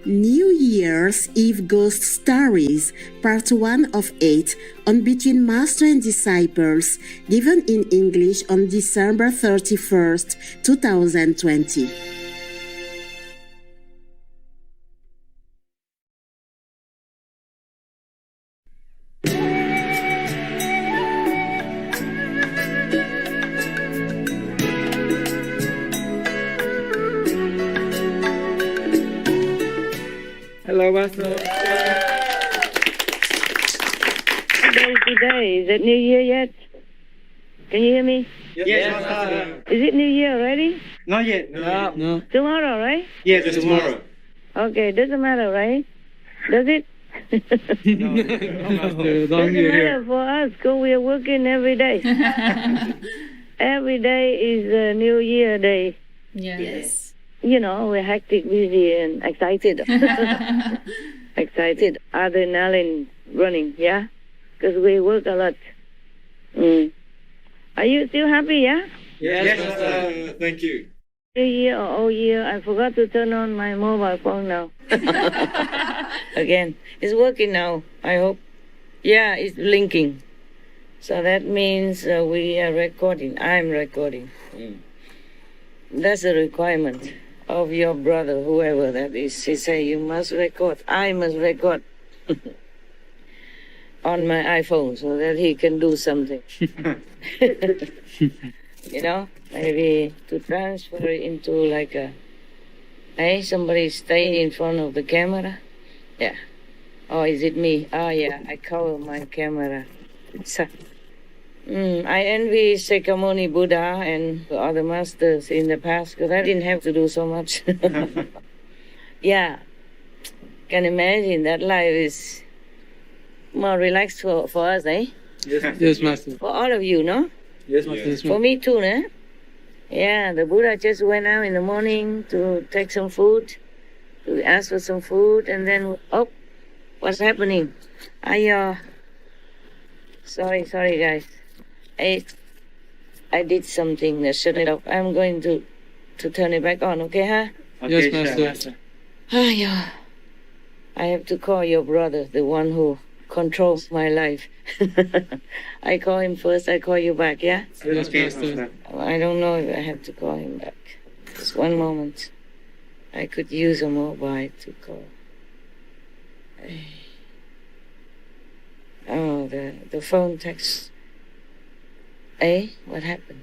New Year's Eve Ghost Stories, Part 1 of 8, on Between Master and Disciples, given in English on December 31st, 2020. Hello, Master. Today, is it New Year yet? Can you hear me? Yes, Master. Is it New Year already? Not yet. No. Tomorrow, right? Yes, tomorrow. Okay, doesn't matter, right? Does it? No, Master. Doesn't matter for us because we are working every day. Every day is a New Year day. Yes. You know, we're hectic, busy, and excited. Excited. Adrenaline running, yeah? Because we work a lot. Are you still happy, yeah? Yes, Master. Thank you. New Year or old year, I forgot to turn on my mobile phone now. Again. It's working now, I hope. Yeah, it's blinking. So that means we are recording. I'm recording. That's a requirement of your brother, whoever that is. He say you must record. I must record on my iPhone so that he can do something. You know, maybe to transfer it into like a, hey, somebody stay in front of the camera. Yeah. Oh, is it me? Oh, yeah, I cover my camera. So, I envy Sakyamuni Buddha and the other masters in the past because I didn't have to do so much. Yeah. Can imagine that life is more relaxed for us, eh? Yes, Master. For all of you, no? Yes, Master. For me too, eh? Yeah, the Buddha just went out in the morning to take some food, to ask for some food, and then, oh, what's happening? Sorry, guys. I did something that shouldn't have. I'm going to turn it back on, okay, huh? Okay, yes, Master. Yeah. I have to call your brother, the one who controls my life. I call him first, I call you back, yeah? Yes, Master. I don't know if I have to call him back. Just one moment. I could use a mobile to call. Oh, the phone text. What happened?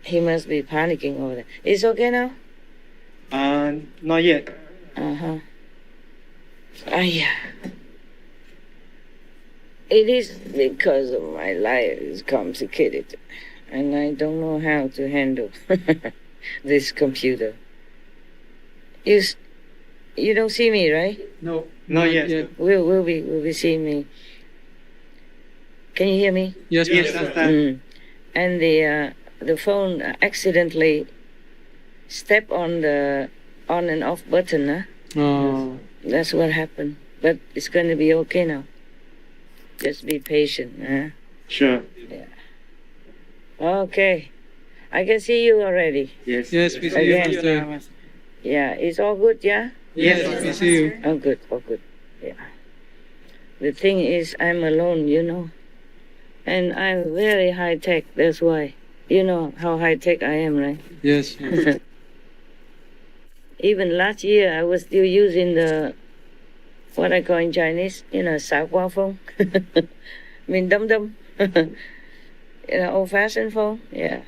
He must be panicking over there. It's okay now? Not yet. Uh-huh. Yeah. It is because of my life is complicated, and I don't know how to handle this computer. You don't see me, right? No, not yet. Will be seeing me. Can you hear me? Yes, Master. And the phone accidentally stepped on the on and off button, huh? Oh. That's what happened. But it's going to be okay now. Just be patient, huh? Sure. Yeah. Okay. I can see you already. Yes, we see you, Master. Yeah, it's all good, yeah? Yes, we see you. Oh, good. Yeah. The thing is, I'm alone, you know. And I'm very high-tech, that's why. You know how high-tech I am, right? Yes. Even last year, I was still using the, what I call in Chinese, xia gua phone. I mean, dum-dum. Old-fashioned phone, yeah.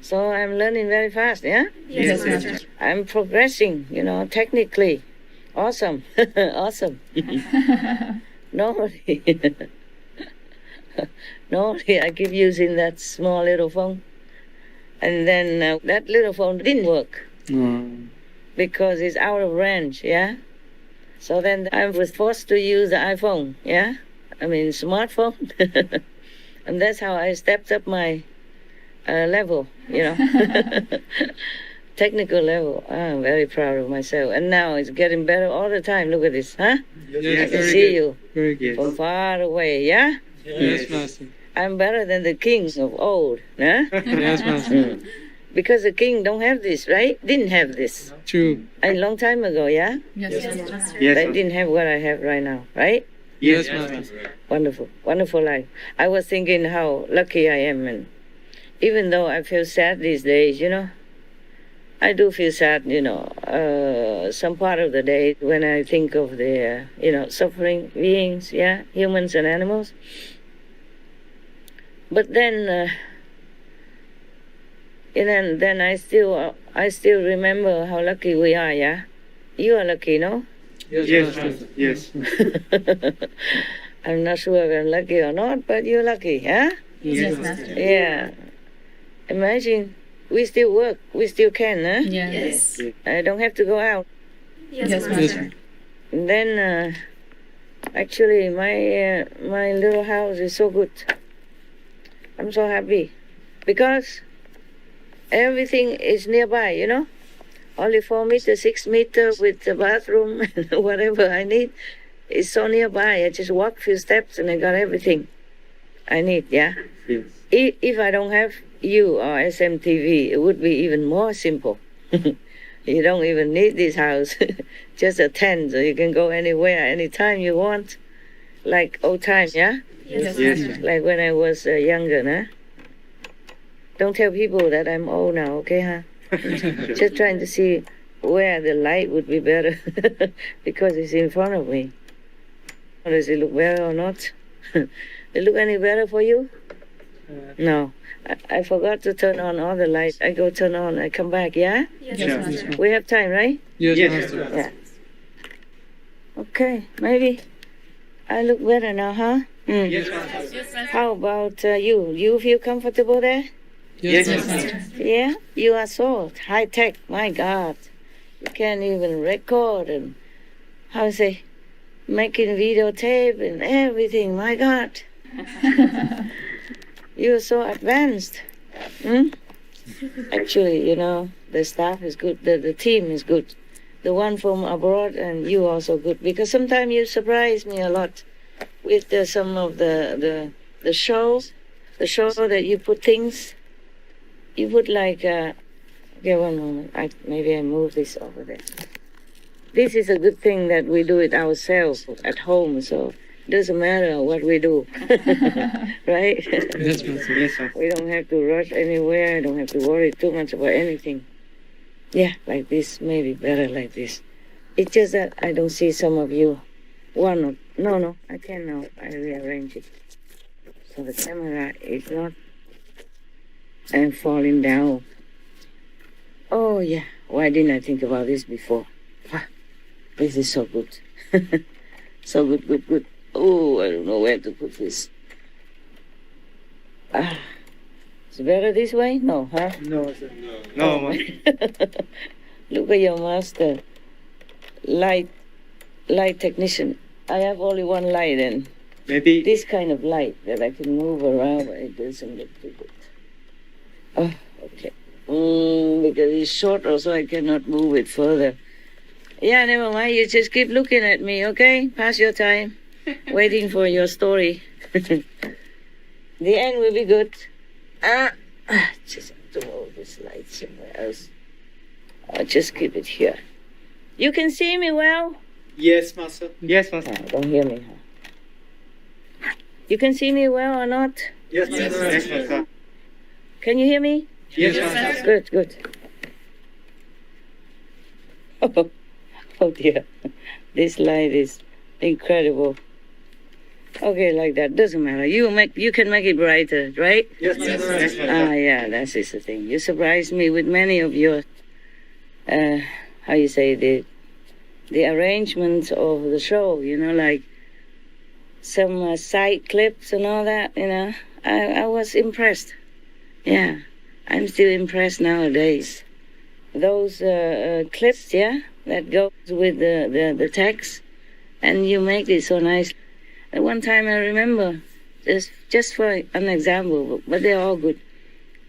So I'm learning very fast, yeah? Yes, Master. I'm progressing, technically. Awesome. Awesome. Normally, I keep using that small little phone. And then that little phone didn't work because it's out of range, yeah? So then I was forced to use the iPhone, yeah? I mean, smartphone. And that's how I stepped up my level, technical level. I'm very proud of myself. And now it's getting better all the time. Look at this, huh? Yes, I can see you very good. from far away, yeah? Yes, Master. I'm better than the kings of old, huh? Yes, Master. Because the king don't have this, right? Didn't have this True. a long time ago, yeah? Yes, Master. Yes, They Master. didn't have what I have right now, right? Yes, Master. Wonderful, wonderful life. I was thinking how lucky I am, and even though I feel sad these days, I do feel sad, some part of the day when I think of the, suffering beings, yeah, humans and animals. But then, then I still remember how lucky we are, yeah? You are lucky, no? Yes, Master. Yes. I'm not sure if I'm lucky or not, but you're lucky, huh? Yes, Master. Yeah. Imagine, we still work, we still can, huh? Yes. I don't have to go out. Yes, Master. And then, actually, my little house is so good. I'm so happy because everything is nearby, Only 4 meters, 6 meters with the bathroom and whatever I need is so nearby. I just walk a few steps and I got everything I need, yeah? Yes. If I don't have you or SMTV, it would be even more simple. You don't even need this house, just a tent, so you can go anywhere, anytime you want, like old times, yeah? Yes, Yes. Master. Like when I was younger, huh? Don't tell people that I'm old now, okay, huh? Just trying to see where the light would be better because it's in front of me. Does it look better or not? It look any better for you? No. I forgot to turn on all the lights. I go turn on, I come back, yeah? Yes, Yeah. Master. We have time, right? Yes, Yes, Master. Yeah. Okay, maybe I look better now, huh? Yes, Master. Yes, Master. How about you? You feel comfortable there? Yes, Yes, Master. Master. Yeah? You are so high tech, my God. You can't even record and, how to say, making videotape and everything, my God. You're so advanced. Actually, the staff is good, the team is good. The one from abroad and you also good. Because sometimes you surprise me a lot with some of the shows. The show that you put things, you put like, okay, one moment. Maybe I move this over there. This is a good thing that we do it ourselves at home, so it doesn't matter what we do, right? Yes, Master. Yes, Master. We don't have to rush anywhere, don't have to worry too much about anything. Yeah, like this, maybe better like this. It's just that I don't see some of you. No, I can now. I rearrange it. So the camera is not falling down. Oh, yeah. Why didn't I think about this before? Ah, this is so good. So good. Oh, I don't know where to put this. It's better this way? No, huh? No, Master. No, Master. Look at your master. Light technician. I have only one light and Maybe. this kind of light that I can move around, but it doesn't look too good. Oh, okay. Because it's shorter, so I cannot move it further. Yeah, never mind. You just keep looking at me, okay? Pass your time. Waiting for your story. The end will be good. Just have to move this light somewhere else. I'll just keep it here. You can see me well? Yes, Master. Yes, Master. Don't hear me, huh? You can see me well or not? Yes, Master. Yes, Master. Can you hear me? Yes, Master. Good. Oh dear. This light is incredible. Okay, like that. Doesn't matter. You can make it brighter, right? Yes, Master. Yes, Master. Yeah, that's the thing. You surprised me with many of your how you say the arrangements of the show, like some side clips and all that, I was impressed. Yeah, I'm still impressed nowadays. Those clips, yeah, that goes with the text, and you make it so nice. At one time I remember, just for an example, but they're all good.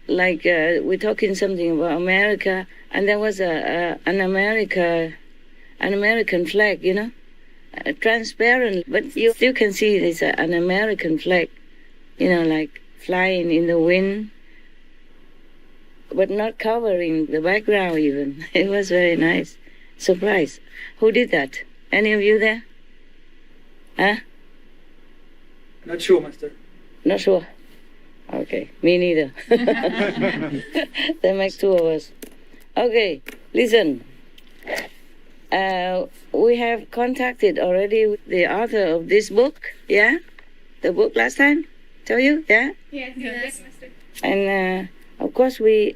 Like we're talking something about America, and there was an American flag, transparent, but you still can see it's an American flag, like flying in the wind but not covering the background even. It was very nice. Surprise. Who did that? Any of you there? Huh? Not sure, Master. Not sure. Okay, me neither. That makes two of us. Okay, listen. We have contacted already the author of this book, yeah? The book last time? Tell you, yeah? Yes, Master. And of course we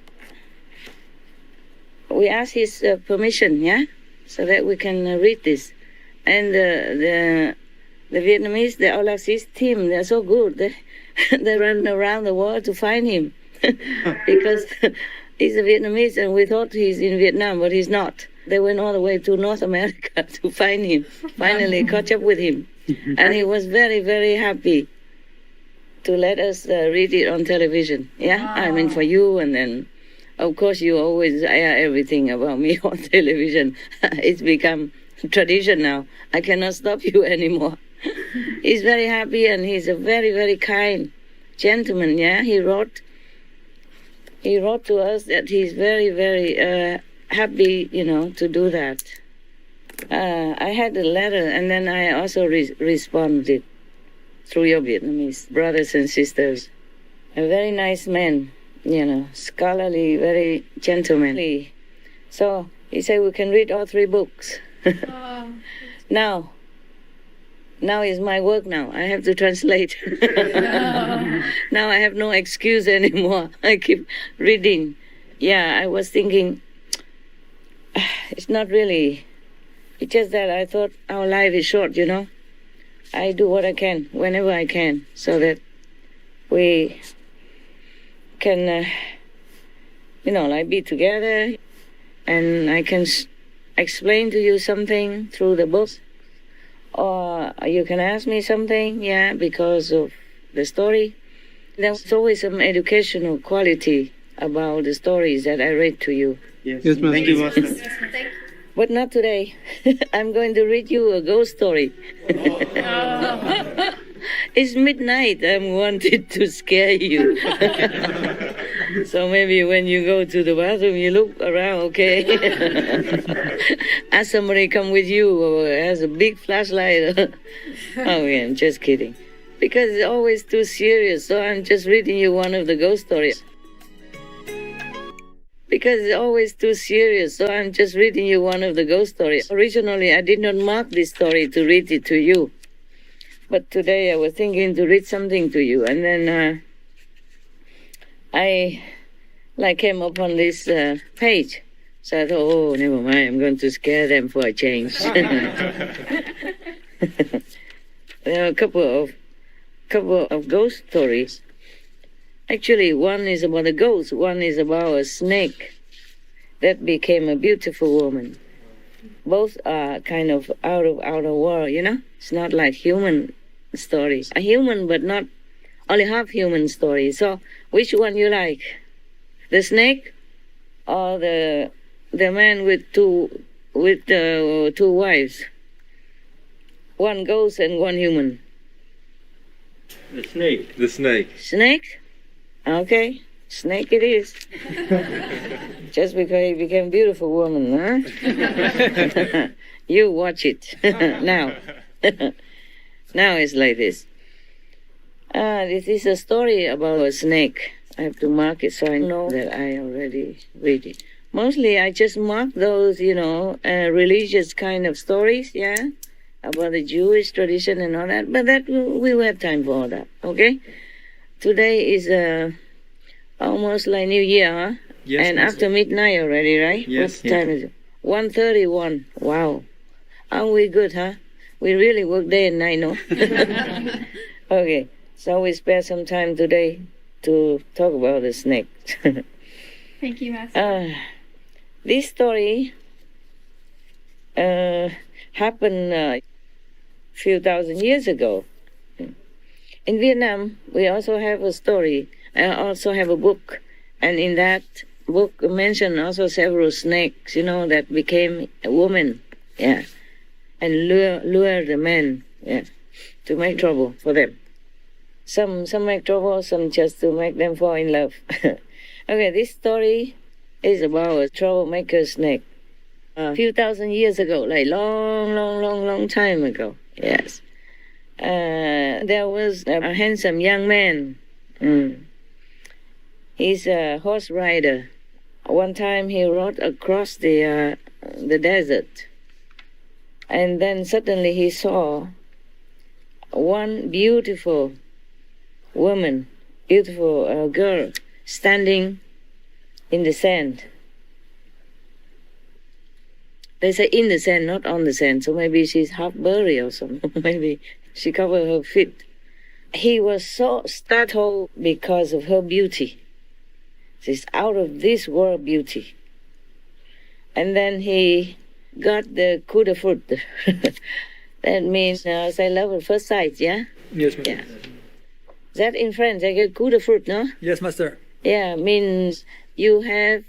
asked his permission, yeah? So that we can read this. And the Vietnamese, the Olasis team, they're so good. They run around the world to find him because he's a Vietnamese and we thought he's in Vietnam, but he's not. They went all the way to North America to find him, finally caught up with him. And he was very, very happy to let us read it on television. Yeah, wow. I mean for you, and then of course you always air everything about me on television. It's become tradition now. I cannot stop you anymore. He's very happy and he's a very, very kind gentleman, yeah. He wrote to us that he's very, very happy, to do that. I had a letter and then I also responded through your Vietnamese brothers and sisters. A very nice man, scholarly, very gentlemanly. So he said we can read all three books. Now is my work now. I have to translate. Now I have no excuse anymore. I keep reading. Yeah, I was thinking, it's not really. It's just that I thought our life is short, I do what I can, whenever I can, so that we can, be together and I can explain to you something through the books. Or you can ask me something, yeah, because of the story. There's always some educational quality about the stories that I read to you. Yes, Master. Thank you, Master. Yes, thank you. But not today. I'm going to read you a ghost story. It's midnight. I wanted to scare you. So maybe when you go to the bathroom, you look around, okay? Ask somebody come with you or has a big flashlight. Okay, I'm just kidding. Because it's always too serious, so I'm just reading you one of the ghost stories. Because it's always too serious, so I'm just reading you one of the ghost stories. Originally, I did not mark this story to read it to you. But today I was thinking to read something to you, and then I came upon this page. So I thought, oh, never mind, I'm going to scare them for a change. There are a couple of ghost stories. Actually, one is about a ghost, one is about a snake that became a beautiful woman. Both are kind of out of outer world, It's not like human story. A human, but not only half human story. So, which one you like? The snake or the man with two wives? One ghost and one human. The snake. The snake. Snake? Okay, snake it is. Just because he became a beautiful woman, huh? You watch it now. Now it's like this. This is a story about a snake. I have to mark it so I know that I already read it. Mostly I just mark those, religious kind of stories, yeah, about the Jewish tradition and all that. But that we will have time for all that, okay? Today is almost like New Year, huh? Yes, and Master. after midnight already, right? Yes. What time is it? 1:31. Wow. Aren't we good, huh? We really work day and night, no? Okay, so we spare some time today to talk about the snake. Thank you, Master. This story happened a few thousand years ago. In Vietnam, we also have a story. I also have a book. And in that book mentioned also several snakes, that became a woman. Yeah. And lure the men, yeah, to make trouble for them. Some make trouble, some just to make them fall in love. Okay, this story is about a troublemaker snake. A few thousand years ago, like long time ago. Yes. There was a handsome young man. He's a horse rider. One time he rode across the desert, and then suddenly he saw one beautiful woman, beautiful girl, standing in the sand. They say in the sand, not on the sand, so maybe she's half buried or something. Maybe she covered her feet. He was so startled because of her beauty. She's out of this world beauty. And then he got the coup de foudre. That means, say love at first sight, yeah? Yes, Master. Yeah. That in French, I get coup de foudre, no? Yes, Master. Yeah, means you have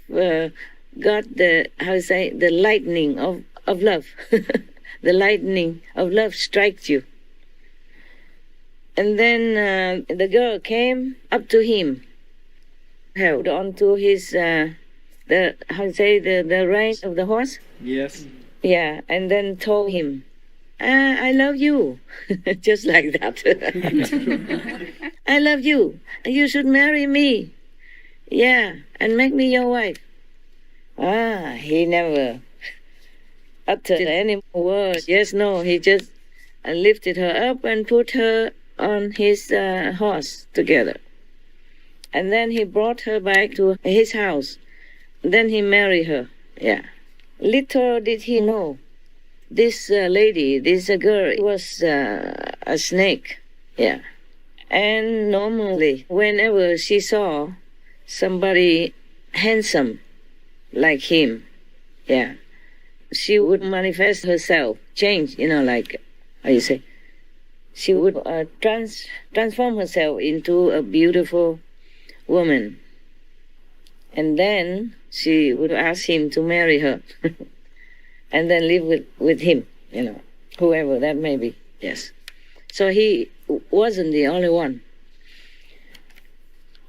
got the, how to say, the lightning of love. The lightning of love strikes you. And then the girl came up to him, held onto his, the how to say, the rein of the horse. Yes. Yeah, and then told him, I love you. Just like that. I love you. You should marry me. Yeah, and make me your wife. He never uttered any more words. Yes, no, he just lifted her up and put her on his horse together. And then he brought her back to his house. Then he married her. Yeah. Little did he know, this lady, this girl, was a snake. Yeah. And normally, whenever she saw somebody handsome like him, yeah, she would manifest herself, change, like, how you say, she would transform herself into a beautiful woman. And then she would ask him to marry her and then live with him, whoever that may be. Yes. So he wasn't the only one.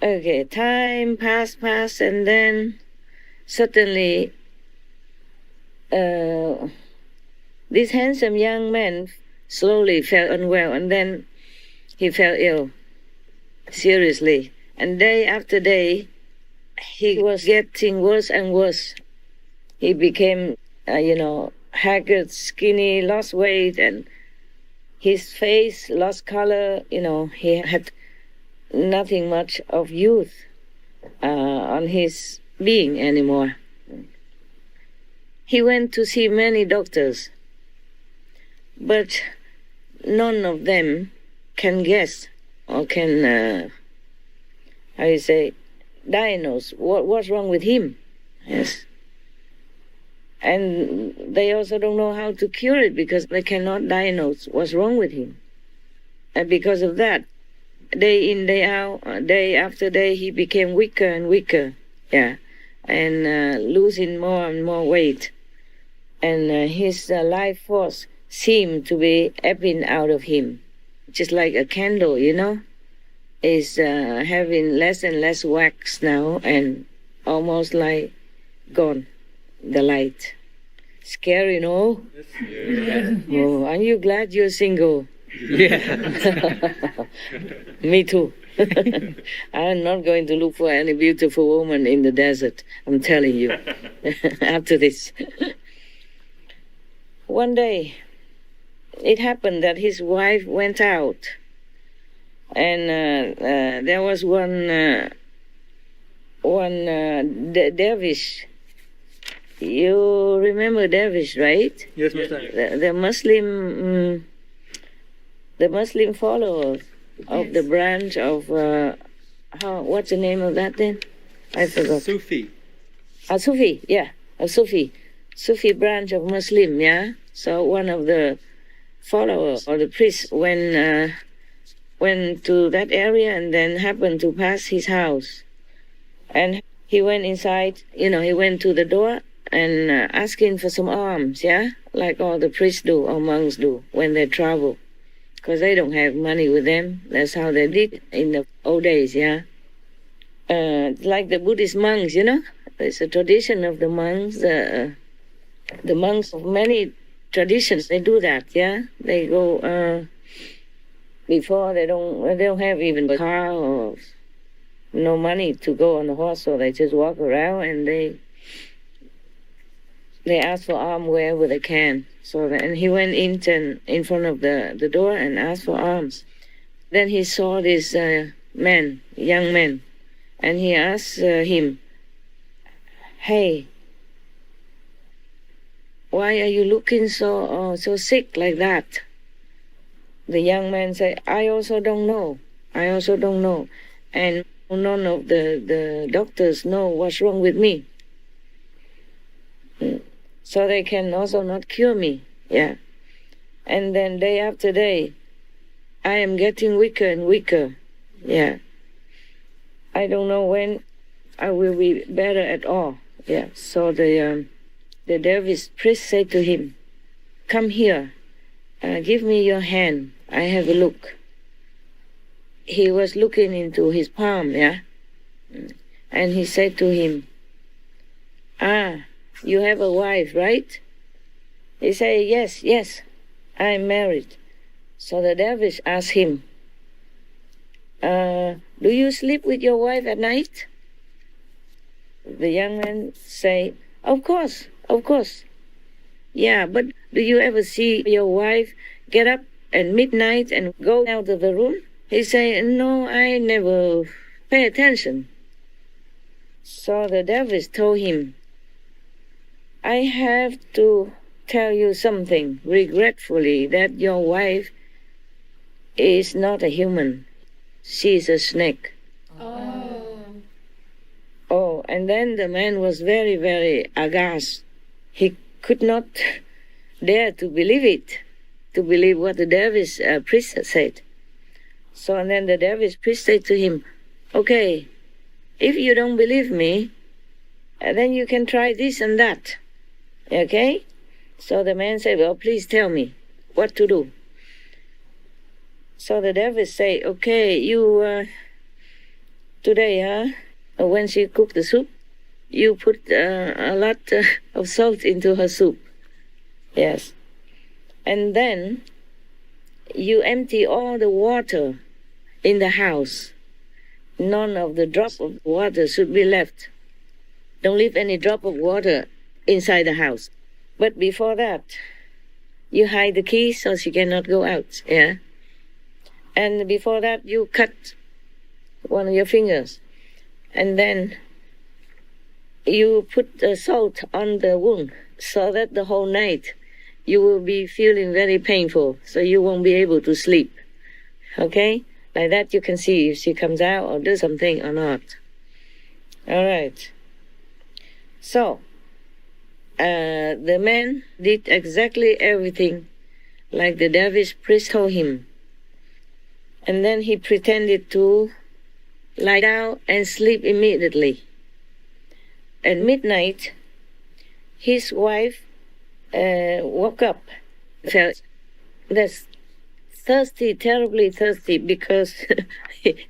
Okay, time passed, and then suddenly this handsome young man slowly felt unwell, and then he fell ill, seriously. And day after day, he was getting worse and worse. He became, haggard, skinny, lost weight, and his face lost color. He had nothing much of youth on his being anymore. He went to see many doctors, but none of them can guess or can, diagnose what's wrong with him. Yes. And they also don't know how to cure it because they cannot diagnose what's wrong with him. And because of that, day in, day out, day after day, he became weaker and weaker. Yeah. And losing more and more weight. And his life force seemed to be ebbing out of him. Just like a candle, is having less and less wax now and almost like gone, the light. Scary, no? Yes. Oh, aren't you glad you're single? Yeah. Me too. I'm not going to look for any beautiful woman in the desert, I'm telling you, after this. One day, it happened that his wife went out, and there was one dervish. You remember dervish, right? Yes, Master. The Muslim followers of the branch of what's the name of that then? I forgot. Sufi. A Sufi, yeah, a Sufi branch of Muslim, yeah. So one of the followers or the priest went to that area and then happened to pass his house, and he went inside. He went to the door and asking for some alms, yeah, like all the priests do or monks do when they travel, because they don't have money with them. That's how they did in the old days, yeah. like the Buddhist monks, you know. It's a tradition of the monks. The monks of many traditions, they do that, yeah. They go before they don't have even a car or no money to go on a horse, so they just walk around and they ask for alms wherever they can. So and he went in front of the door and asked for alms. Then he saw this young man, and he asked him, "Hey, why are you looking so sick like that?" The young man said, "I also don't know. And none of the doctors know what's wrong with me. So they can also not cure me." Yeah. And then day after day, I am getting weaker and weaker. Yeah. I don't know when I will be better at all. Yeah. So the Davis priest said to him, "Come here. Give me your hand. I have a look." He was looking into his palm, yeah? And he said to him, "You have a wife, right?" He said, Yes, I'm married." So the dervish asked him, "Do you sleep with your wife at night?" The young man said, Of course. Yeah, but do you ever see your wife get up at midnight and go out of the room?" He said, "No, I never pay attention." So the dervish told him, "I have to tell you something regretfully, that your wife is not a human. She is a snake." Oh, and then the man was very, very aghast. He could not dare to believe what the dervish priest said. So and then the dervish priest said to him, "Okay, if you don't believe me, then you can try this and that." Okay? So the man said, "Well, please tell me what to do." So the dervish said, "Okay, you today, when she cooked the soup, you put a lot of salt into her soup. Yes. And then you empty all the water in the house. None of the drop of water should be left. Don't leave any drop of water inside the house. But before that, you hide the key so she cannot go out. Yeah. And before that, you cut one of your fingers. And then you put the salt on the wound so that the whole night you will be feeling very painful, so you won't be able to sleep. Okay? Like that you can see if she comes out or do something or not. All right. So, the man did exactly everything like the dervish priest told him. And then he pretended to lie down and sleep immediately. At midnight, his wife woke up, felt that's thirsty, terribly thirsty, because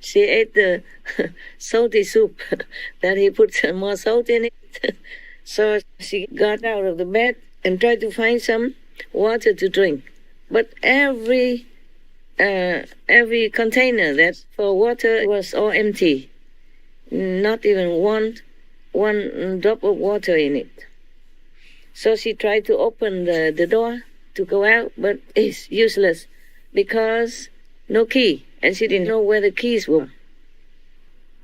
she ate the salty soup that he put some more salt in it. So she got out of the bed and tried to find some water to drink. But every container that for water was all empty. Not even one drop of water in it. So she tried to open the door to go out, but it's useless because no key, and she didn't know where the keys were.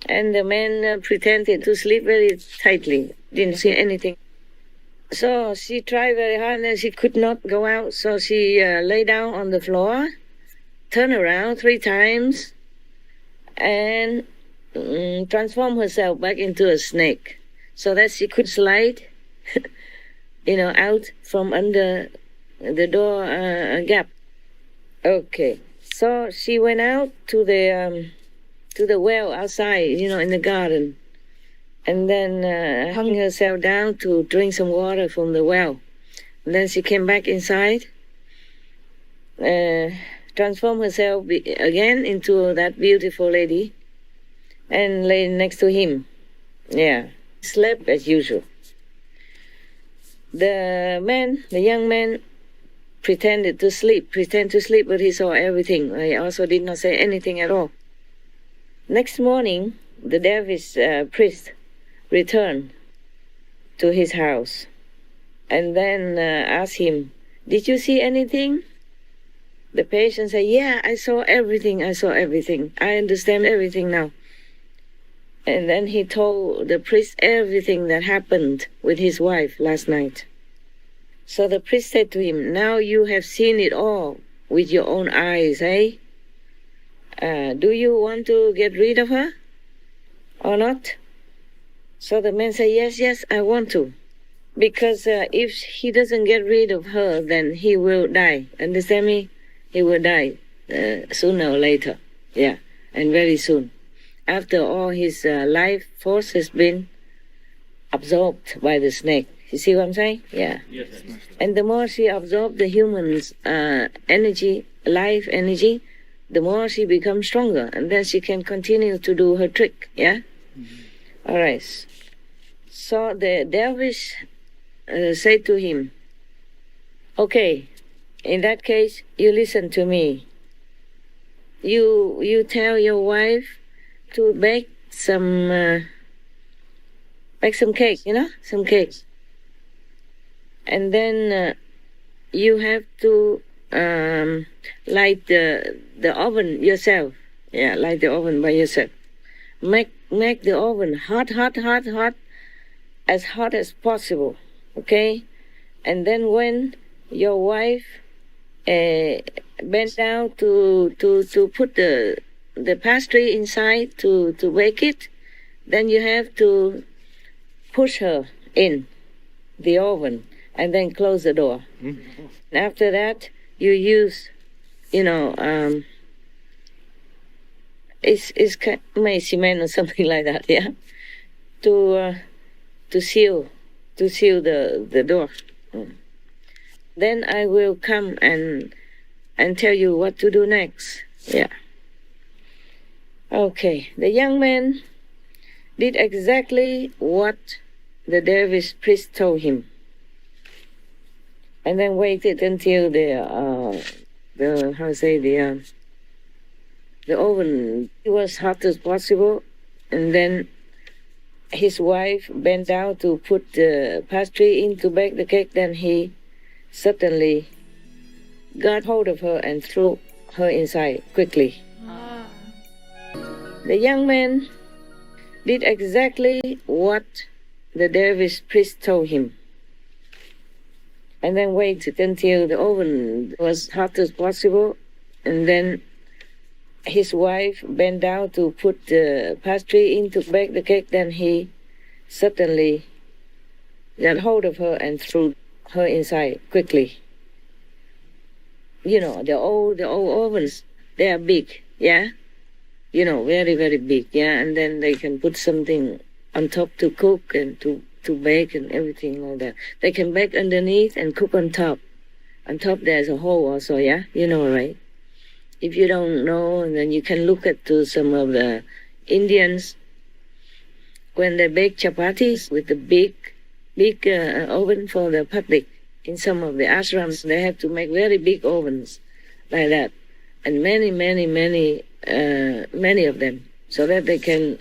And the man pretended to sleep very tightly, didn't see anything. So she tried very hard and she could not go out, so she lay down on the floor, turned around 3 times, and transformed herself back into a snake so that she could slide out from under the door gap. Okay, so she went out to the well outside, in the garden, and then hung herself down to drink some water from the well. And then she came back inside, transformed herself again into that beautiful lady, and lay next to him. Yeah, slept as usual. The young man, pretend to sleep, but he saw everything. He also did not say anything at all. Next morning, the dervish priest returned to his house and then asked him, "Did you see anything?" The patient said, "Yeah, I saw everything. I understand everything now." And then he told the priest everything that happened with his wife last night. So the priest said to him, "Now you have seen it all with your own eyes, eh? Do you want to get rid of her or not?" So the man said, yes, I want to. Because if he doesn't get rid of her, then he will die. Understand me? He will die sooner or later. Yeah, and very soon. After all his life force has been absorbed by the snake. You see what I'm saying? Yeah. Yes. And the more she absorbs the human's energy, life energy, the more she becomes stronger. And then she can continue to do her trick. Yeah? Mm-hmm. All right. So the dervish said to him, "Okay, in that case, you listen to me. You tell your wife to bake some cake, some cakes. And then you have to light the oven yourself. Yeah, light the oven by yourself. Make the oven hot, as hot as possible, okay? And then when your wife bends down to put the pastry inside to bake it, then you have to push her in the oven and then close the door. Mm-hmm. After that, you use, it's kind of cement or something like that, yeah, to seal the door. Then I will come and tell you what to do next. Yeah. Okay. The young man did exactly what the dervish priest told him, and then waited until the oven was hot as possible, and then his wife bent down to put the pastry in to bake the cake. Then he suddenly got hold of her and threw her inside quickly. The young man did exactly what the dervish priest told him, and then waited until the oven was hot as possible, and then his wife bent down to put the pastry in to bake the cake. Then he suddenly got hold of her and threw her inside quickly. The old ovens, they are big, yeah? Very, very big, yeah? And then they can put something on top to cook and to bake and everything like that. They can bake underneath and cook on top. On top there's a hole also, yeah? Right? If you don't know, then you can look at to some of the Indians when they bake chapatis with the big oven for the public. In some of the ashrams, they have to make very big ovens like that, and many of them, so that they can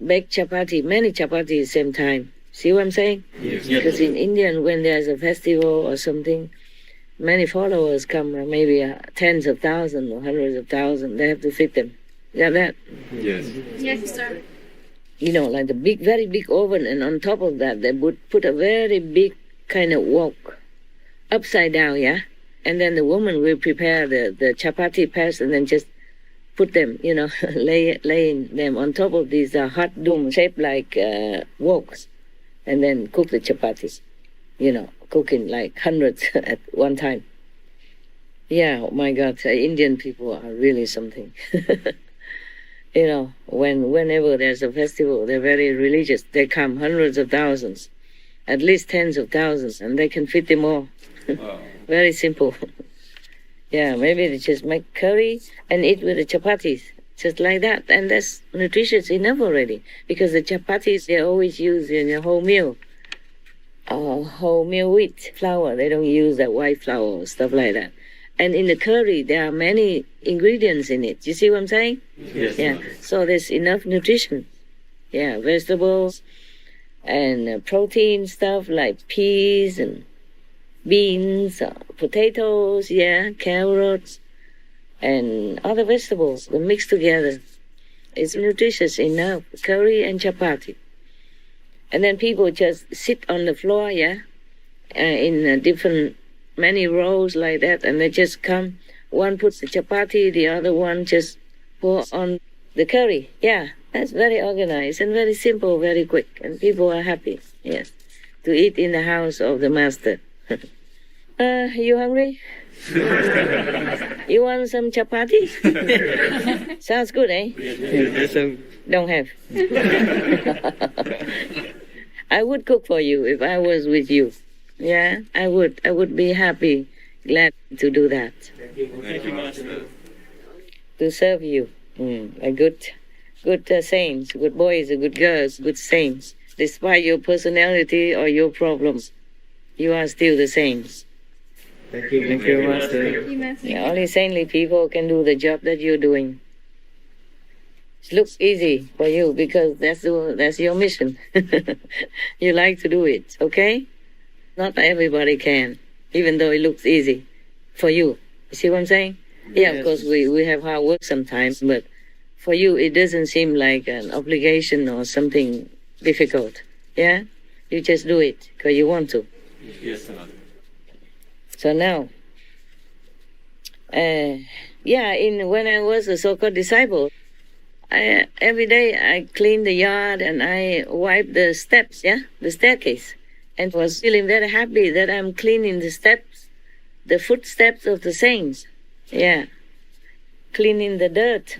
bake many chapati at the same time. See what I'm saying? Yes. Because in India, when there's a festival or something, many followers come, maybe tens of thousands or hundreds of thousands. They have to fit them. You got that? Yes. Yes, sir. Like the very big oven, and on top of that, they would put a very big kind of wok upside down, yeah? And then the woman will prepare the chapati paste and then just put them, laying them on top of these hot dome shaped like woks, and then cook the chapatis, cooking like hundreds at one time. Yeah, oh my God, Indian people are really something. Whenever there's a festival, they're very religious. They come hundreds of thousands, at least tens of thousands, and they can fit them all. Wow. Very simple. Yeah, maybe they just make curry and eat with the chapatis. just like that. And that's nutritious enough already, because the chapatis, they always use in a whole meal, whole meal wheat flour. They don't use that white flour or stuff like that. And in the curry, there are many ingredients in it. You see what I'm saying? Yes. Yeah. So there's enough nutrition. Yeah, vegetables and protein stuff like peas and beans, potatoes, carrots, and other vegetables mixed together. It's nutritious enough, curry and chapati. And then people just sit on the floor, in different, many rows like that, and they just come. One puts the chapati, the other one just pour on the curry. Yeah, that's very organized and very simple, very quick, and people are happy, yes, to eat in the house of the master. You hungry? You want some chapati? Sounds good, eh? Yes, Don't have. I would cook for you if I was with you. Yeah, I would. I would be happy, glad to do that. Thank you, Master. To serve you. A good saints, good boys, good girls, good saints. Despite your personality or your problems, you are still the saints. Thank you, Master. Thank you, Master. Yeah, only saintly people can do the job that you're doing. It looks easy for you because that's your mission. You like to do it, okay? Not everybody can, even though it looks easy for you. You see what I'm saying? Yeah, of course we have hard work sometimes, but for you it doesn't seem like an obligation or something difficult. Yeah? You just do it because you want to. Yes, Master. So now, when I was a so-called disciple, every day I clean the yard and I wipe the steps, the staircase, and was feeling very happy that I'm cleaning the steps, the footsteps of the saints. Yeah, cleaning the dirt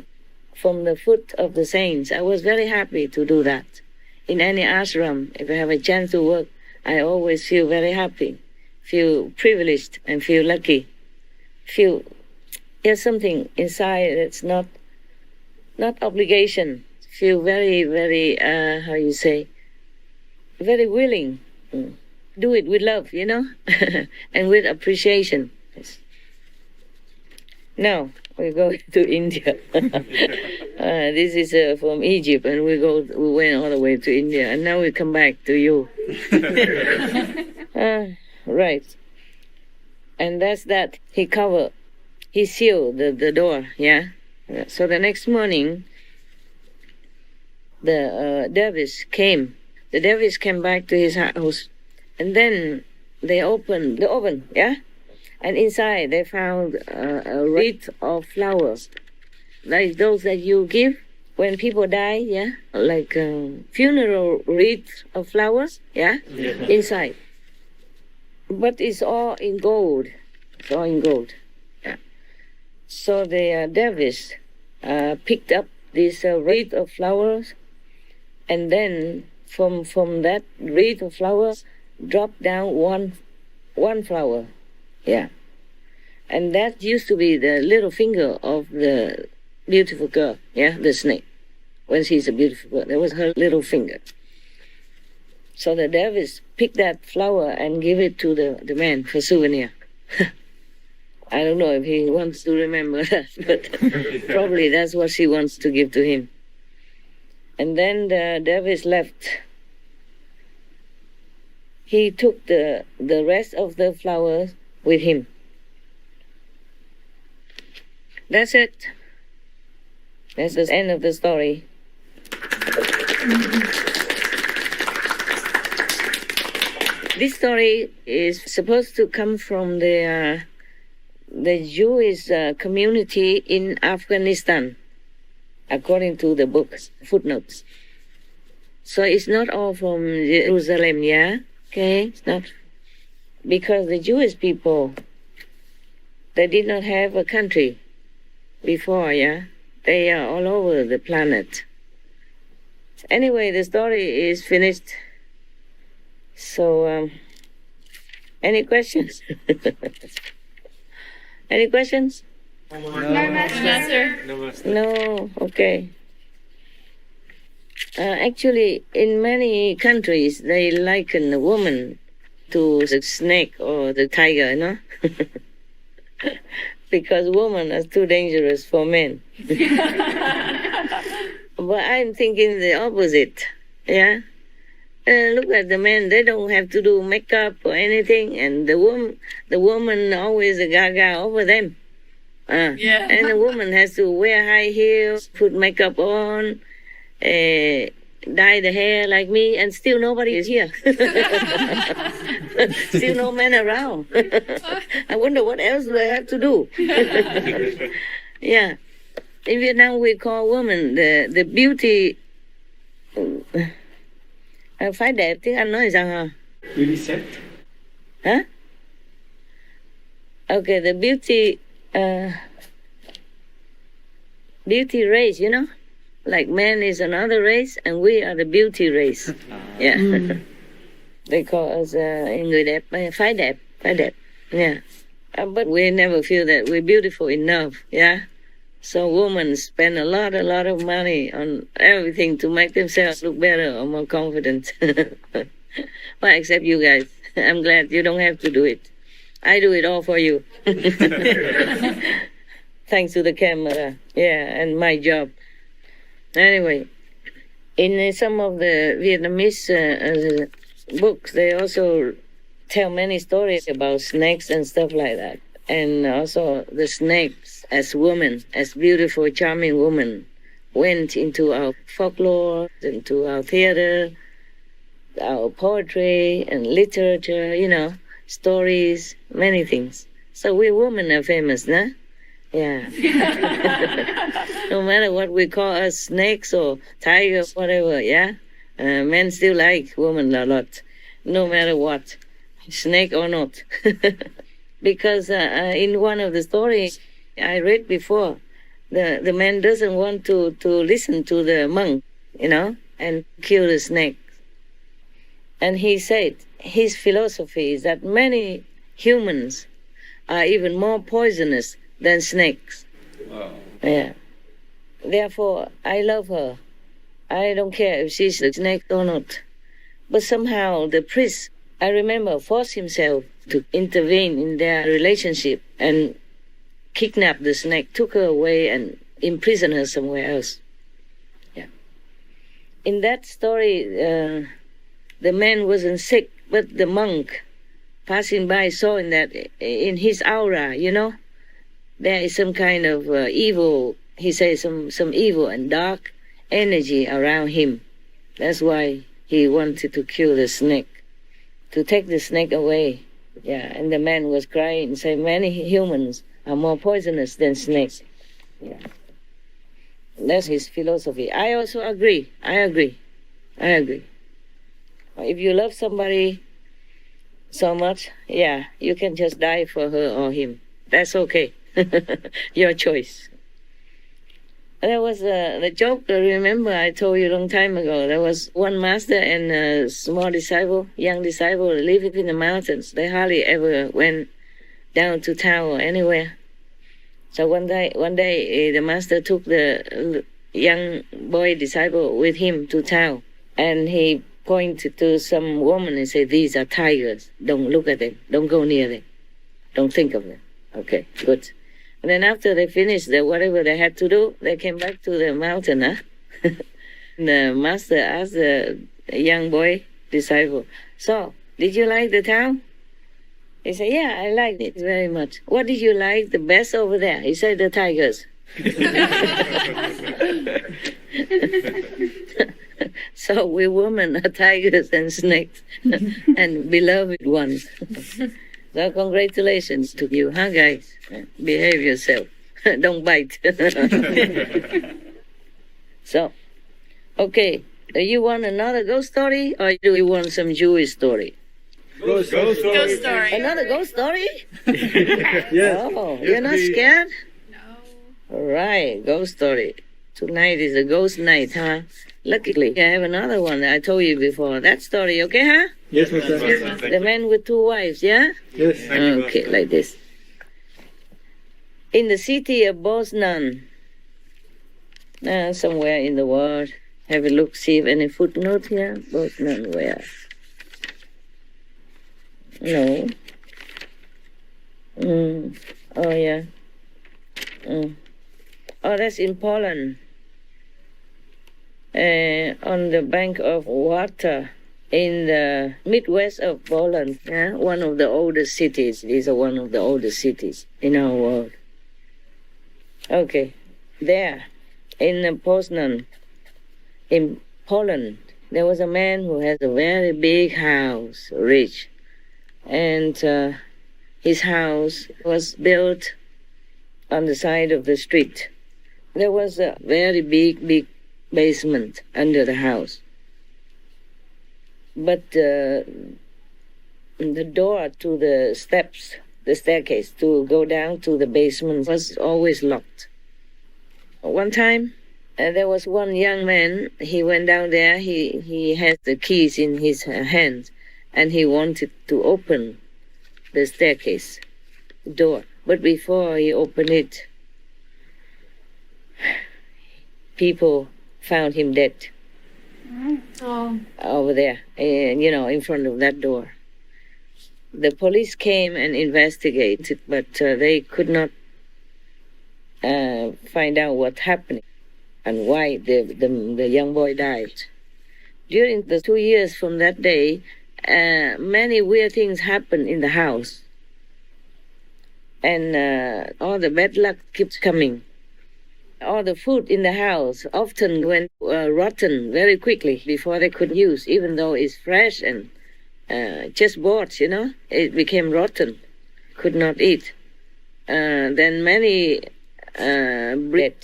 from the foot of the saints. I was very happy to do that. In any ashram, if I have a chance to work, I always feel very happy, feel privileged, and feel lucky. Feel there's something inside that's not obligation. Feel very, very, very willing. Do it with love, and with appreciation. Yes. Now we go to India. This is from Egypt, and we went all the way to India, and now we come back to you. Right. And that's that. He sealed the door, yeah? So the next morning, the dervish came. The dervish came back to his house, and then they opened the oven, yeah? And inside they found a wreath of flowers, like those that you give when people die, yeah? Like funeral wreath of flowers, yeah? Inside. But it's all in gold. It's all in gold. Yeah. So the dervish picked up this wreath of flowers, and then from that wreath of flowers dropped down one flower. Yeah. And that used to be the little finger of the beautiful girl, yeah, the snake. When she's a beautiful girl, that was her little finger. So the dervish picked that flower and gave it to the man for souvenir. I don't know if he wants to remember that, but probably that's what she wants to give to him. And then the dervish left. He took the rest of the flowers with him. That's it. That's the end of the story. This story is supposed to come from the Jewish community in Afghanistan, according to the book's footnotes. So it's not all from Jerusalem, yeah? Okay, it's not. Because the Jewish people, they did not have a country before, yeah? They are all over the planet. Anyway, the story is finished. So, any questions? Any questions? No, Master. No, Master. No, okay. Actually, in many countries, they liken a woman to the snake or the tiger, no? Because women are too dangerous for men. But I'm thinking the opposite, yeah? Look at the men; they don't have to do makeup or anything, and the woman always a gaga over them. Yeah. And the woman has to wear high heels, put makeup on, dye the hair like me, and still nobody is here. Still no men around. I wonder what else do I have to do. Yeah. In Vietnam, we call women the beauty. Phái đẹp, tiếng Anh nói sao hả? Really set? Huh? Okay, the beauty race, you know? Like man is another race, and we are the beauty race. Yeah. They call us người đẹp, phái đẹp. Yeah. But we never feel that we're beautiful enough, yeah? So women spend a lot of money on everything to make themselves look better or more confident. Well, except you guys. I'm glad you don't have to do it. I do it all for you. Thanks to the camera, yeah, and my job. Anyway, in some of the Vietnamese books, they also tell many stories about snakes and stuff like that. And also the snakes as women, as beautiful, charming women, went into our folklore, into our theater, our poetry and literature, you know, stories, many things. So we women are famous, nah? Yeah. No matter what we call us, snakes or tigers, whatever, yeah? Men still like women a lot, no matter what, snake or not. Because in one of the stories I read before, the man doesn't want to listen to the monk, you know, and kill the snake. And he said his philosophy is that many humans are even more poisonous than snakes. Wow. Yeah. Therefore, I love her. I don't care if she's a snake or not. But somehow the priest, I remember, forced himself to intervene in their relationship and kidnap the snake, took her away and imprisoned her somewhere else. Yeah. In that story, the man wasn't sick, but the monk passing by saw in his aura, you know, there is some kind of evil, he says some evil and dark energy around him. That's why he wanted to kill the snake, to take the snake away. Yeah, and the man was crying and saying many humans are more poisonous than snakes. Yeah. That's his philosophy. I also agree. I agree. If you love somebody so much, yeah, you can just die for her or him. That's okay. Your choice. There was the joke, I remember I told you a long time ago. There was one master and a small disciple, young disciple, living in the mountains. They hardly ever went down to town or anywhere. So one day the master took the young boy disciple with him to town, and he pointed to some woman and said, "These are tigers. Don't look at them. Don't go near them. Don't think of them." Okay, good. And then after they finished whatever they had to do, they came back to the mountain. Huh? The master asked the young boy disciple, "So, did you like the town?" He said, "Yeah, I liked it very much." "What did you like the best over there?" He said, "The tigers." So we women are tigers and snakes and beloved ones. So congratulations to you, huh, guys? Behave yourself. Don't bite. So, okay. Do you want another ghost story, or do you want some Jewish story? Ghost story. Another ghost story? Yes. Oh, you're not scared? No. All right, ghost story. Tonight is a ghost night, huh? Luckily, I have another one that I told you before. That story, okay, huh? Yes, Master. The man with two wives, yeah? Yes. Okay, like this. in the city of Bosnan, somewhere in the world. Have a look, see if any footnote here. Bosnan, where? No. Oh, yeah. Oh, that's in Poland. On the bank of water in the Midwest of Poland. Yeah? One of the oldest cities. These are one of the oldest cities in our world. Okay. There, in Poznan, in Poland, there was a man who has a very big house, rich. And his house was built on the side of the street. There was a very big basement under the house. But the door to the steps, the staircase to go down to the basement was always locked. One time, there was one young man, he went down there, he had the keys in his hand, and he wanted to open the staircase door. But before he opened it, people found him dead. Oh. Over there, in front of that door. The police came and investigated, but they could not find out what happened and why the young boy died. During the 2 years from that day, many weird things happened in the house. And all the bad luck keeps coming. All the food in the house often went rotten very quickly before they could use, even though it's fresh and just bought, it became rotten, could not eat. Then many bread,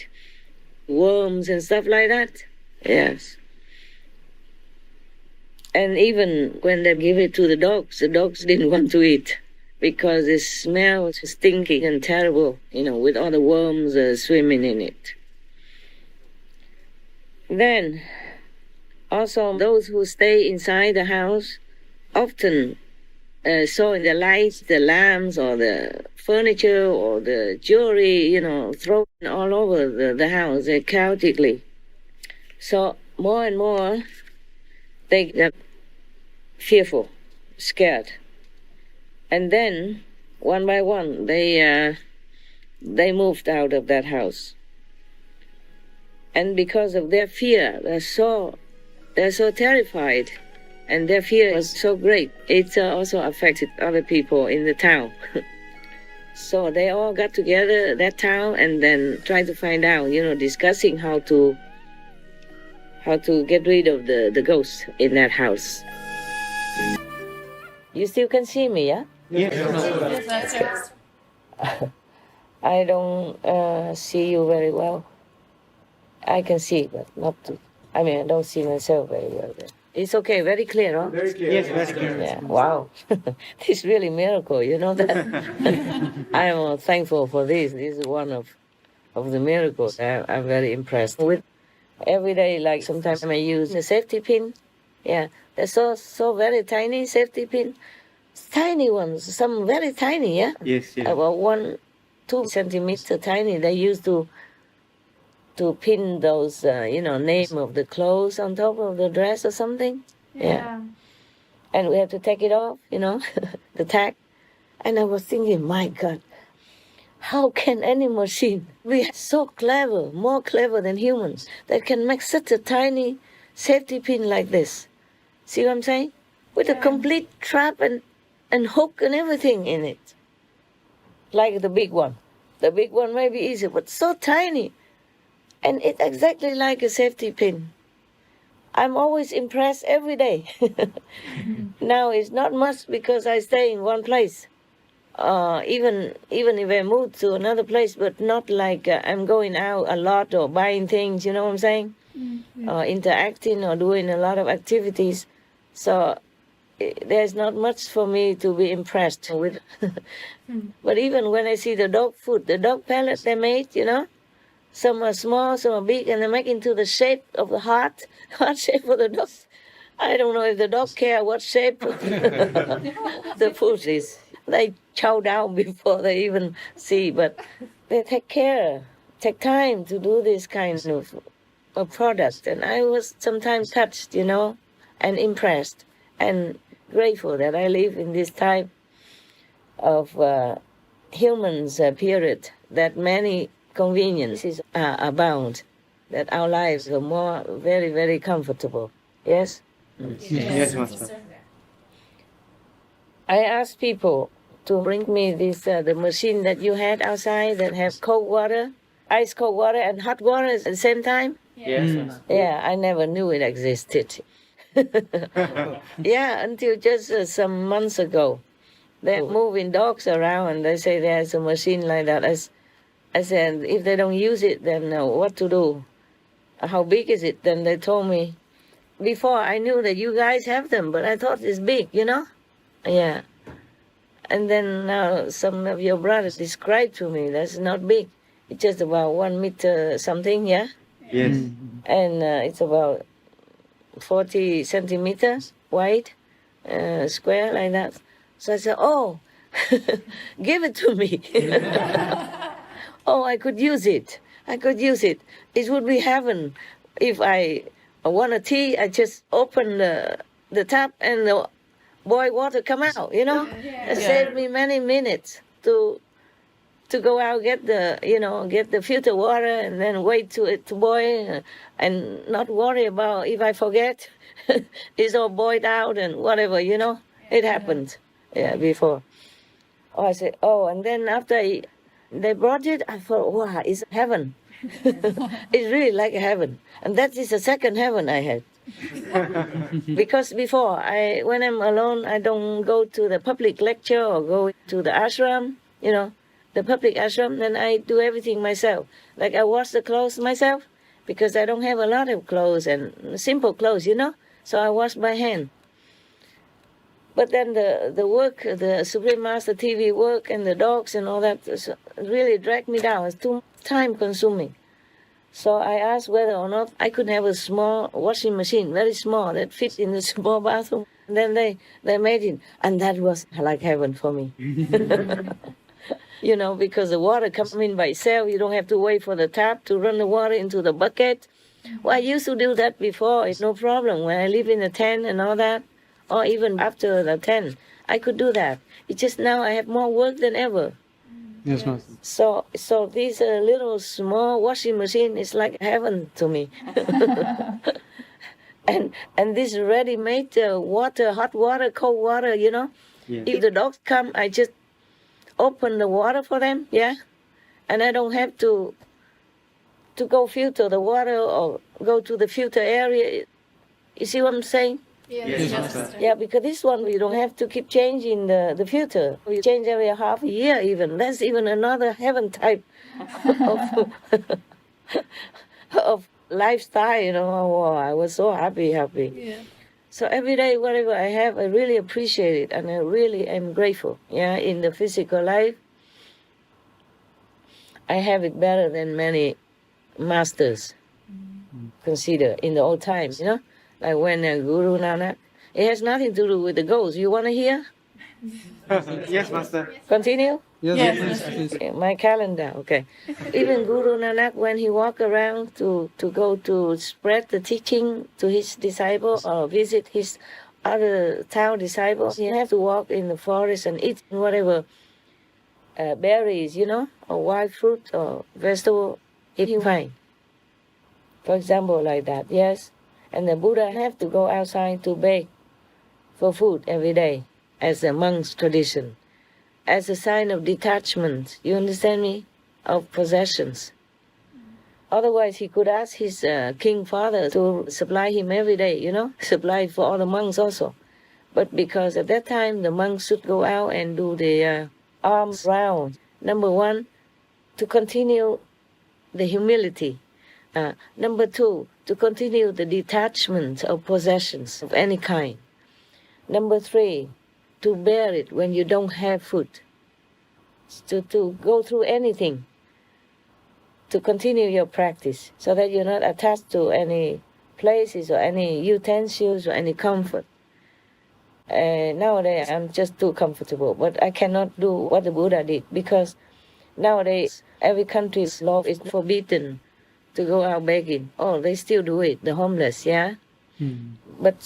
worms and stuff like that. Yes. And even when they give it to the dogs didn't want to eat because it smelled stinky and terrible, with all the worms swimming in it. Then, also those who stay inside the house often saw in the lights the lamps or the furniture or the jewelry, thrown all over the house chaotically. So more and more, they got fearful, scared. And then, one by one, they moved out of that house. And because of their fear, they're so terrified, and their fear was so great, it also affected other people in the town. So they all got together, that town, and then tried to find out, discussing how to get rid of the ghosts in that house. You still can see me, yeah? Yes, that's it. I don't see you very well. I can see, but not too. I don't see myself very well. It's okay, very clear, huh? Very clear. Yes, very clear. Yeah, wow. This is really a miracle, you know that? I am thankful for this. This is one of the miracles I'm very impressed with. Every day, like sometimes I use the safety pin. Yeah, they're so very tiny safety pin. Tiny ones, some very tiny, yeah? Yes, yes. About 1-2 centimeter tiny. They used to pin those, name of the clothes on top of the dress or something. Yeah. And we have to take it off, the tag. And I was thinking, my God, how can any machine be so clever, more clever than humans, that can make such a tiny safety pin like this? See what I'm saying? With a complete trap and hook and everything in it. Like the big one. The big one may be easy, but so tiny. And it's exactly like a safety pin. I'm always impressed every day. Now it's not much because I stay in one place. Even if I move to another place, but not like I'm going out a lot or buying things, you know what I'm saying? Or interacting or doing a lot of activities. So there's not much for me to be impressed with. But even when I see the dog food, the dog pellet they made, some are small, some are big, and they make into the shape of the heart shape for the dog. I don't know if the dog care what shape the food is. They chow down before they even see, but they take time to do this kind of product. And I was sometimes touched, and impressed and grateful that I live in this type of humans period that many conveniences abound, that our lives are more very, very comfortable. Yes? Yes, Master. I asked people to bring me this the machine that you had outside that have cold water, ice cold water and hot water at the same time. Yes, Master. Yeah, I never knew it existed. Yeah, until just some months ago. They're moving dogs around and they say there's a machine like that. I said, if they don't use it, then what to do? How big is it? Then they told me, before I knew that you guys have them, but I thought it's big, Yeah. And then now some of your brothers described to me that's not big. It's just about 1 meter something, yeah? Yes. And it's about 40 centimeters wide, square like that. So I said, oh, give it to me. Oh, I could use it. It would be heaven if I want a tea. I just open the tap and the boiled water come out. It saved me many minutes to go out get the filter water and then wait to it to boil and not worry about if I forget it's all boiled out and whatever. It happened before. Oh, I said, and then after they brought it, I thought, wow, it's heaven. It's really like heaven. And that is the second heaven I had. Because before, when I'm alone, I don't go to the public lecture or go to the ashram, the public ashram, then I do everything myself. Like I wash the clothes myself, because I don't have a lot of clothes and simple clothes, so I wash by hand. But then the work, the Supreme Master TV work and the dogs and all that really dragged me down. It's too time consuming. So I asked whether or not I could have a small washing machine, very small, that fits in the small bathroom. And then they made it. And that was like heaven for me. Because the water comes in by itself. You don't have to wait for the tap to run the water into the bucket. Well, I used to do that before. It's no problem. When I live in a tent and all that, or even after the 10, I could do that. It's just now I have more work than ever. Yes, Master. So this little small washing machine is like heaven to me. and this ready-made water, hot water, cold water, Yeah. If the dogs come, I just open the water for them, yeah? And I don't have to go filter the water or go to the filter area. You see what I'm saying? Yes, Master. Yeah, because this one we don't have to keep changing the filter. We change every half a year even. That's even another heaven type of, of lifestyle, Oh, I was so happy. Yeah. So every day, whatever I have, I really appreciate it and I really am grateful. Yeah, in the physical life, I have it better than many masters consider in the old times, Like when Guru Nanak, it has nothing to do with the ghost. You want to hear? Yes, Master. Continue? Yes. Please. Yeah, my calendar, okay. Even Guru Nanak, when he walked around to go to spread the teaching to his disciples or visit his other town disciples, he had to walk in the forest and eat whatever berries, or wild fruit or vegetable he can find. For example, like that, yes. And the Buddha have to go outside to beg for food every day, as a monk's tradition, as a sign of detachment, you understand me, of possessions. Otherwise, he could ask his king father to supply him every day, supply for all the monks also. But because at that time, the monks should go out and do the alms round. Number one, to continue the humility. Number two, to continue the detachment of possessions of any kind. Number three, to bear it when you don't have food. To go through anything. To continue your practice so that you're not attached to any places or any utensils or any comfort. Nowadays, I'm just too comfortable, but I cannot do what the Buddha did because Nowadays, every country's law is forbidden to go out begging. Oh, they still do it, the homeless, yeah? But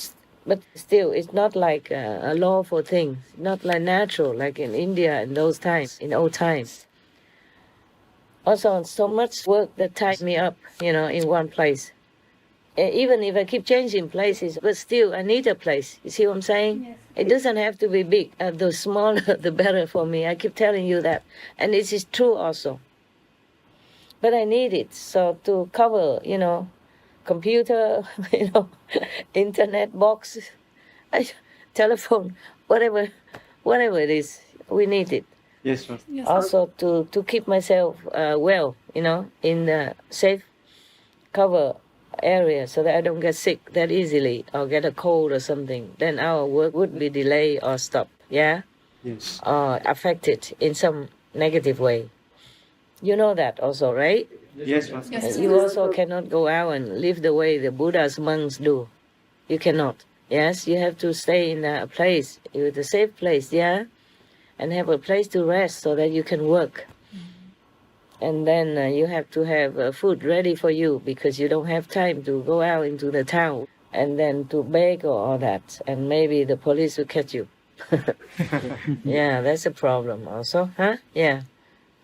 still, it's not like a law for things, not like natural, like in India in those times, in old times. Also, so much work that ties me up, in one place. Even if I keep changing places, but still, I need a place. You see what I'm saying? Yes. It doesn't have to be big. The smaller, the better for me. I keep telling you that. And this is true also. But I need it. So to cover, computer, internet box, telephone, whatever it is, we need it. Yes, Master. Yes. Also to keep myself well, in a safe cover area so that I don't get sick that easily or get a cold or something. Then our work would be delayed or stopped, yeah? Yes. Or affected in some negative way. You know that also, right? Yes, Master. Yes. You also cannot go out and live the way the Buddha's monks do. You cannot. Yes, you have to stay in a place, with a safe place, yeah? And have a place to rest so that you can work. And then you have to have food ready for you because you don't have time to go out into the town and then to beg or all that. And maybe the police will catch you. Yeah, that's a problem also, huh? Yeah.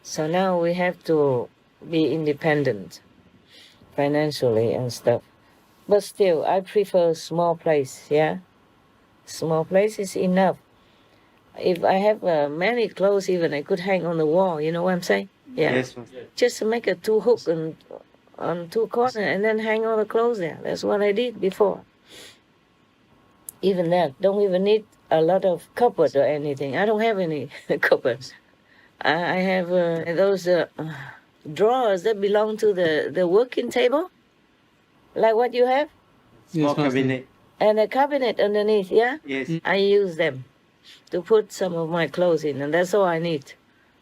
So now we have to be independent financially and stuff. But still, I prefer small place, yeah? Small place is enough. If I have many clothes even, I could hang on the wall, you know what I'm saying? Yeah. Yes, Master. Just make a two hook and on two corners and then hang all the clothes there. That's what I did before. Even that, don't even need a lot of cupboard or anything. I don't have any cupboards. I have those drawers that belong to the working table, like what you have, Small Master. cabinet. and a cabinet underneath, yeah? Yes. I use them to put some of my clothes in, and that's all I need.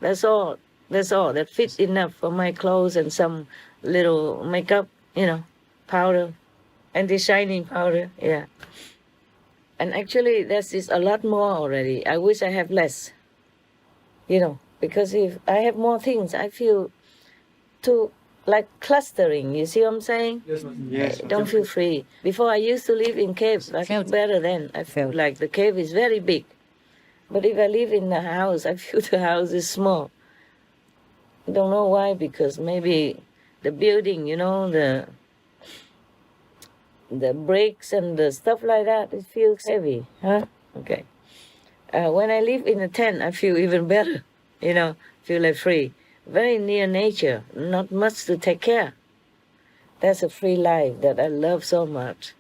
That's all. That fits enough for my clothes and some little makeup, powder, anti-shining powder, yeah. And actually, this is a lot more already. I wish I have less, because if I have more things, I feel too like clustering. You see what I'm saying? Yes, I don't feel free. Before I used to live in caves. I felt better then. I felt like the cave is very big. But if I live in a house, I feel the house is small. I don't know why, because maybe the building, the bricks and the stuff like that, it feels heavy, huh? Okay. When I live in a tent, I feel even better, feel like free. Very near nature, not much to take care. That's a free life that I love so much.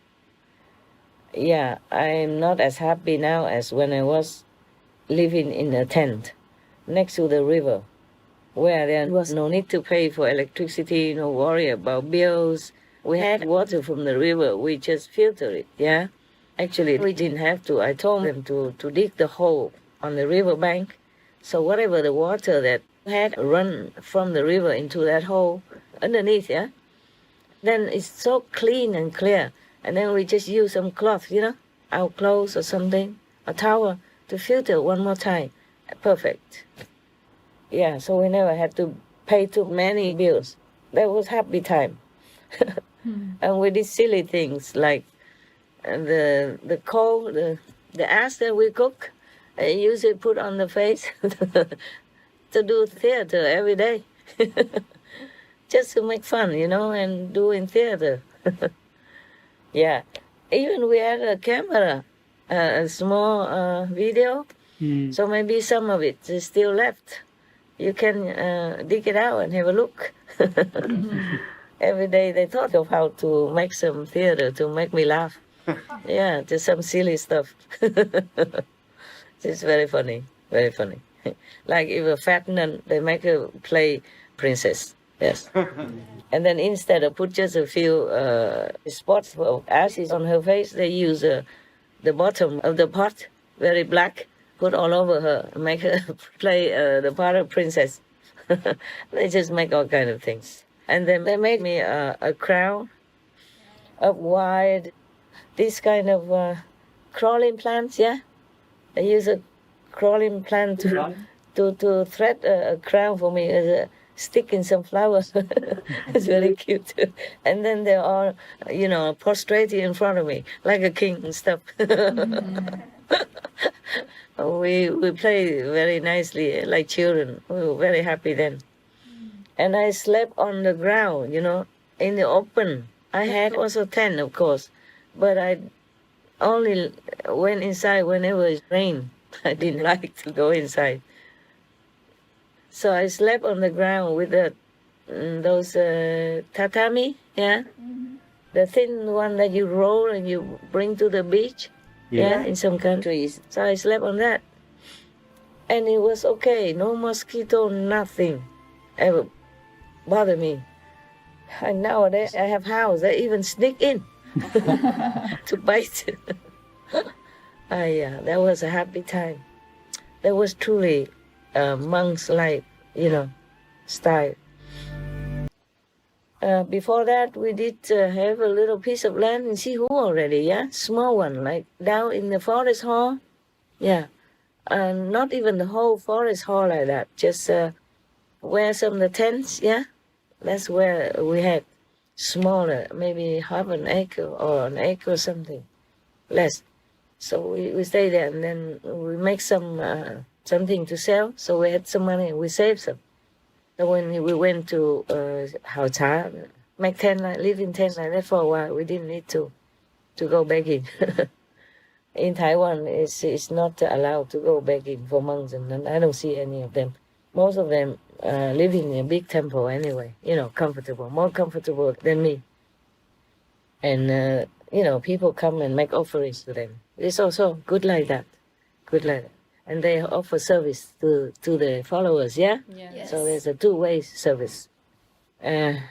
Yeah, I'm not as happy now as when I was living in a tent next to the river, where there was no need to pay for electricity, no worry about bills. We had water from the river, we just filtered it, yeah? Actually, we didn't have to. I told them to dig the hole on the river bank, so whatever the water that had run from the river into that hole underneath, yeah? Then it's so clean and clear, and then we just use some cloth, our clothes or something, a towel, to filter one more time. Perfect. Yeah, so we never had to pay too many bills. That was happy time. And we did silly things like the coal, the ash that we cook, I usually put on the face to do theater every day. Just to make fun, and do in theater. Yeah. Even we had a camera, a small video, so maybe some of it is still left. You can dig it out and have a look. Every day they thought of how to make some theater to make me laugh. Yeah, just some silly stuff. It's very funny, very funny. Like if a fat nun, they make her play princess. Yes. And then instead of put just a few spots of ashes on her face, they use the bottom of the pot, very black, put all over her, make her play the part of princess. They just make all kind of things. And then they made me a crown of wide, this kind of crawling plants, yeah? They use a crawling plant to thread a crown for me, stick in some flowers. It's very cute. And then they're all, prostrated in front of me like a king and stuff. We play very nicely like children. We were very happy then. And I slept on the ground, in the open. I had also tent, of course, but I only went inside when it was rain. I didn't like to go inside. So I slept on the ground with those tatami, yeah? The thin one that you roll and you bring to the beach, yeah, in some countries. So I slept on that. And it was okay, no mosquito, nothing ever bothered me. And nowadays I have house, I even sneak in to bite. Yeah, that was a happy time. That was truly a monk's life, style. Before that, we did have a little piece of land in Sihu already, yeah? Small one, like down in the forest hall. Yeah. Not even the whole forest hall like that, just where some of the tents, yeah? That's where we had smaller, maybe half an acre or an acre or something, less. So we stay there, and then we make something to sell. So we had some money, and we saved some. So when we went to Hao Cha, make tent, live in tent like that for a while, we didn't need to go begging. In Taiwan, it's not allowed to go begging for monks, and I don't see any of them. Most of them live in a big temple anyway, comfortable, more comfortable than me. And, people come and make offerings to them. It's also good like that, And they offer service to the followers, yeah? Yes. So there's a two-way service. I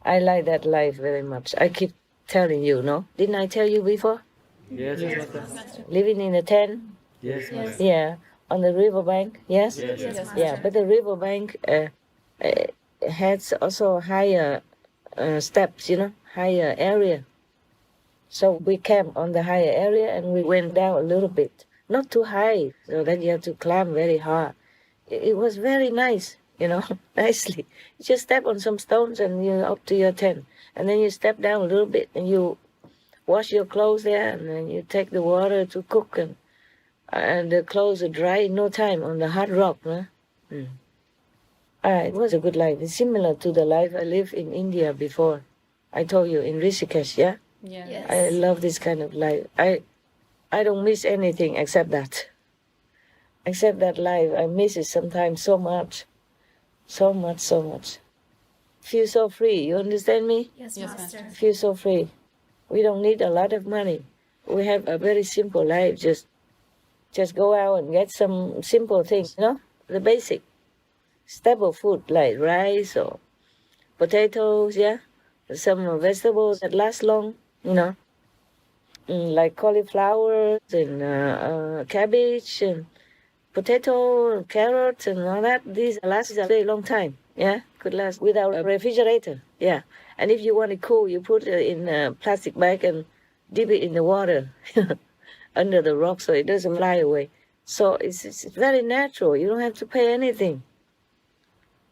like that life very much. I keep telling you, no? Didn't I tell you before? Yes, Master. Living in a tent? Yes, Master. Yeah. On the riverbank, yes? Yes. Yeah, but the riverbank has also higher steps, higher area. So we camped on the higher area and we went down a little bit. Not too high, so that you have to climb very hard. It was very nice, nicely. You just step on some stones and you're up to your tent. And then you step down a little bit and you wash your clothes there, and then you take the water to cook, and the clothes are dry in no time on the hard rock. Huh? It was a good life. It's similar to the life I lived in India before. I told you, in Rishikesh, yeah? Yes. I love this kind of life. I don't miss anything except that. Except that life. I miss it sometimes so much. So much. Feel so free. You understand me? Yes, Master. Feel so free. We don't need a lot of money. We have a very simple life. Just go out and get some simple things, the basic staple food like rice or potatoes, yeah, some vegetables that last long, like cauliflower and cabbage and potato and carrots and all that. These last a very long time, yeah, could last without a refrigerator, yeah. And if you want it cool, you put it in a plastic bag and dip it in the water under the rock so it doesn't fly away. So it's very natural. You don't have to pay anything.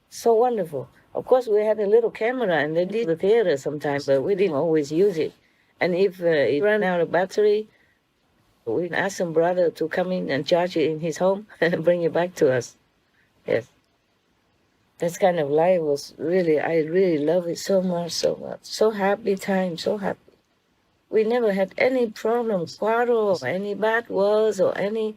So wonderful. Of course, we had a little camera and they did the theater sometimes, but we didn't always use it. And if it ran out of battery, we asked some brother to come in and charge it in his home and bring it back to us. Yes. This kind of life was really, I really love it so much. So happy time, so happy. We never had any problems, quarrel, or any bad words, or any,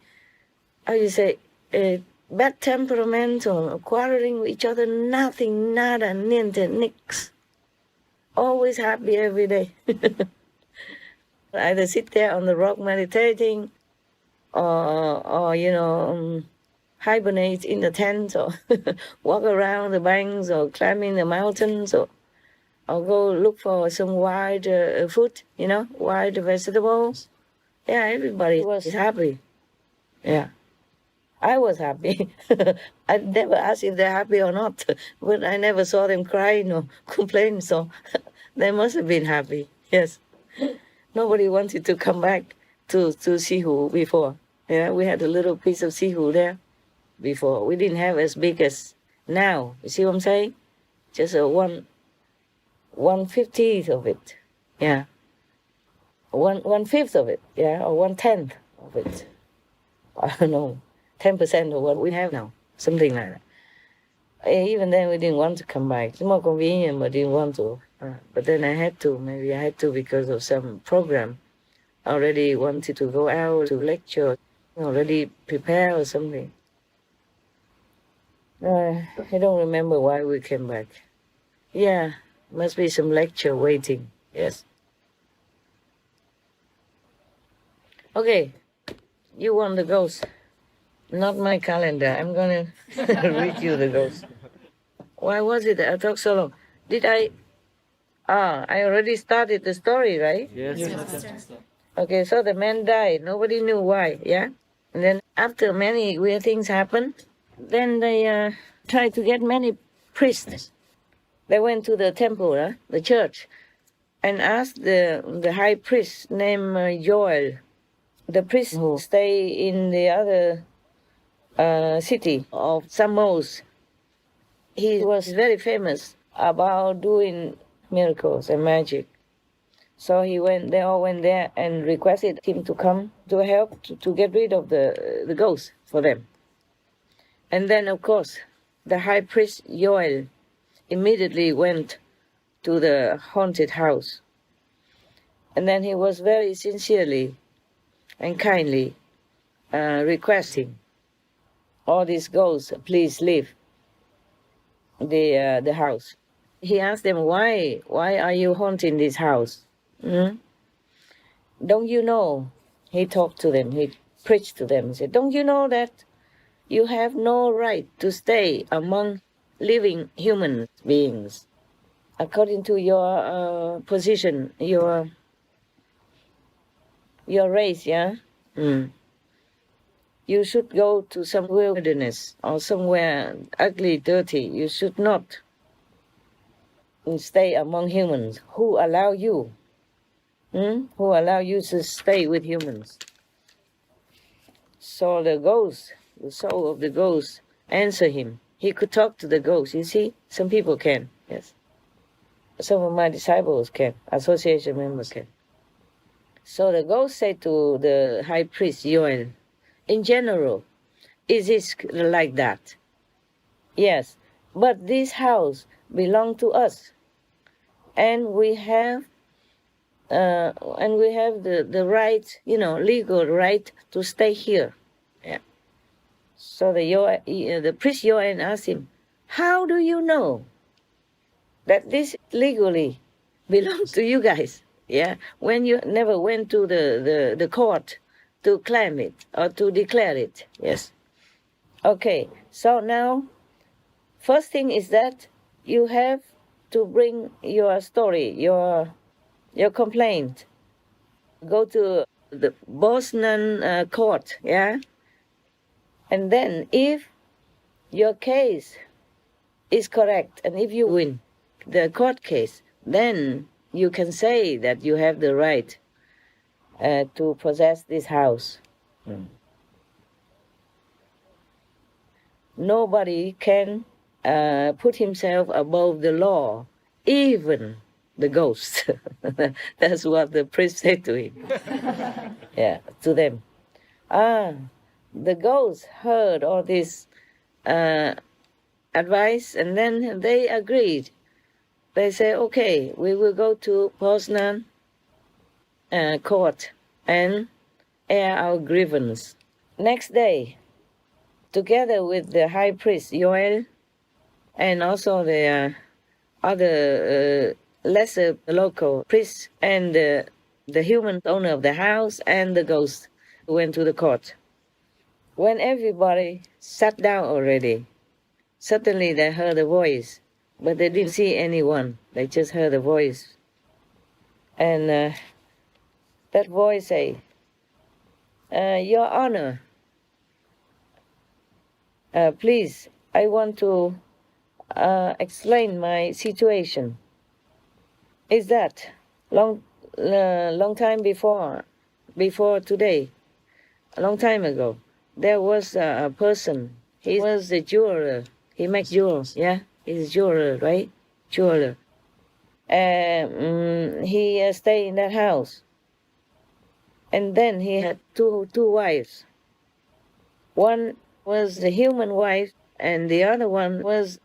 bad temperament, or quarreling with each other. Nothing, nada, niente, nix. Always happy every day. Either sit there on the rock meditating, or hibernate in the tent, or walk around the banks, or climb in the mountains, or go look for some wild food, wild vegetables. Yeah, everybody was happy. Yeah. I was happy. I never asked if they're happy or not, but I never saw them crying or complain, so they must have been happy. Yes. Nobody wanted to come back to Sihu before. Yeah, we had a little piece of Sihu there. before. We didn't have as big as now. You see what I'm saying? Just a 1/50th of it. Yeah. 1/5 of it. Yeah. Or 1/10 of it. I don't know. 10% of what we have now. Something like that. Even then, we didn't want to come back. It's more convenient, but didn't want to. But then I had to. Maybe I had to because of some program. I already wanted to go out to lecture. Already prepare or something. I don't remember why we came back. Yeah, must be some lecture waiting. Yes. Okay, you want the ghost. Not my calendar. I'm gonna read you the ghost. Why was it I talked so long? Did I? I already started the story, right? Yes, Okay, so the man died. Nobody knew why, yeah? And then after many weird things happened, then they tried to get many priests. They went to the temple, the church, and asked the high priest named Joel, the priest who stay in the other city of Samos. He was very famous about doing miracles and magic. So they all went there and requested him to come to help to get rid of the ghosts for them. And then, of course, the high priest Joel immediately went to the haunted house. And then he was very sincerely and kindly requesting all these ghosts, please leave the house. He asked them, why are you haunting this house? Don't you know? He talked to them, he preached to them. He said, don't you know that you have no right to stay among living human beings? According to your position, your race, yeah? You should go to some wilderness or somewhere ugly, dirty. You should not stay among humans. Who allow you? Who allow you to stay with humans? So the ghost, the soul of the ghost, answer him. He could talk to the ghost. You see, some people can. Yes, some of my disciples can. Association members can. So the ghost said to the high priest Joel, in general, is it like that? Yes, but this house belongs to us, and we have the right, legal right to stay here. Yeah. So the priest Joel asked him, how do you know that this legally belongs to you guys? Yeah, when you never went to the court to claim it or to declare it. Yes. Okay, so now, first thing is that you have to bring your story, your complaint. Go to the Bosnian court, yeah? And then if your case is correct, and if you win the court case, then you can say that you have the right to possess this house. Nobody can put himself above the law, even the ghost. That's what the priest said to him. Yeah, to them. The ghost heard all this advice, and then they agreed. They say, okay, we will go to Poznan court and air our grievance. Next day, together with the high priest Joel and also the other lesser local priests and the human owner of the house and the ghost went to the court. When everybody sat down already, suddenly they heard a voice, but they didn't see anyone. They just heard a voice. And that voice say, Your Honor, please, I want to explain my situation. Is that long time before today, a long time ago, there was a person, He was a jeweler. He makes jewels, yeah? He's a jeweler, right? Jeweler. He stayed in that house. And then he had two wives. One was the human wife, and the other one was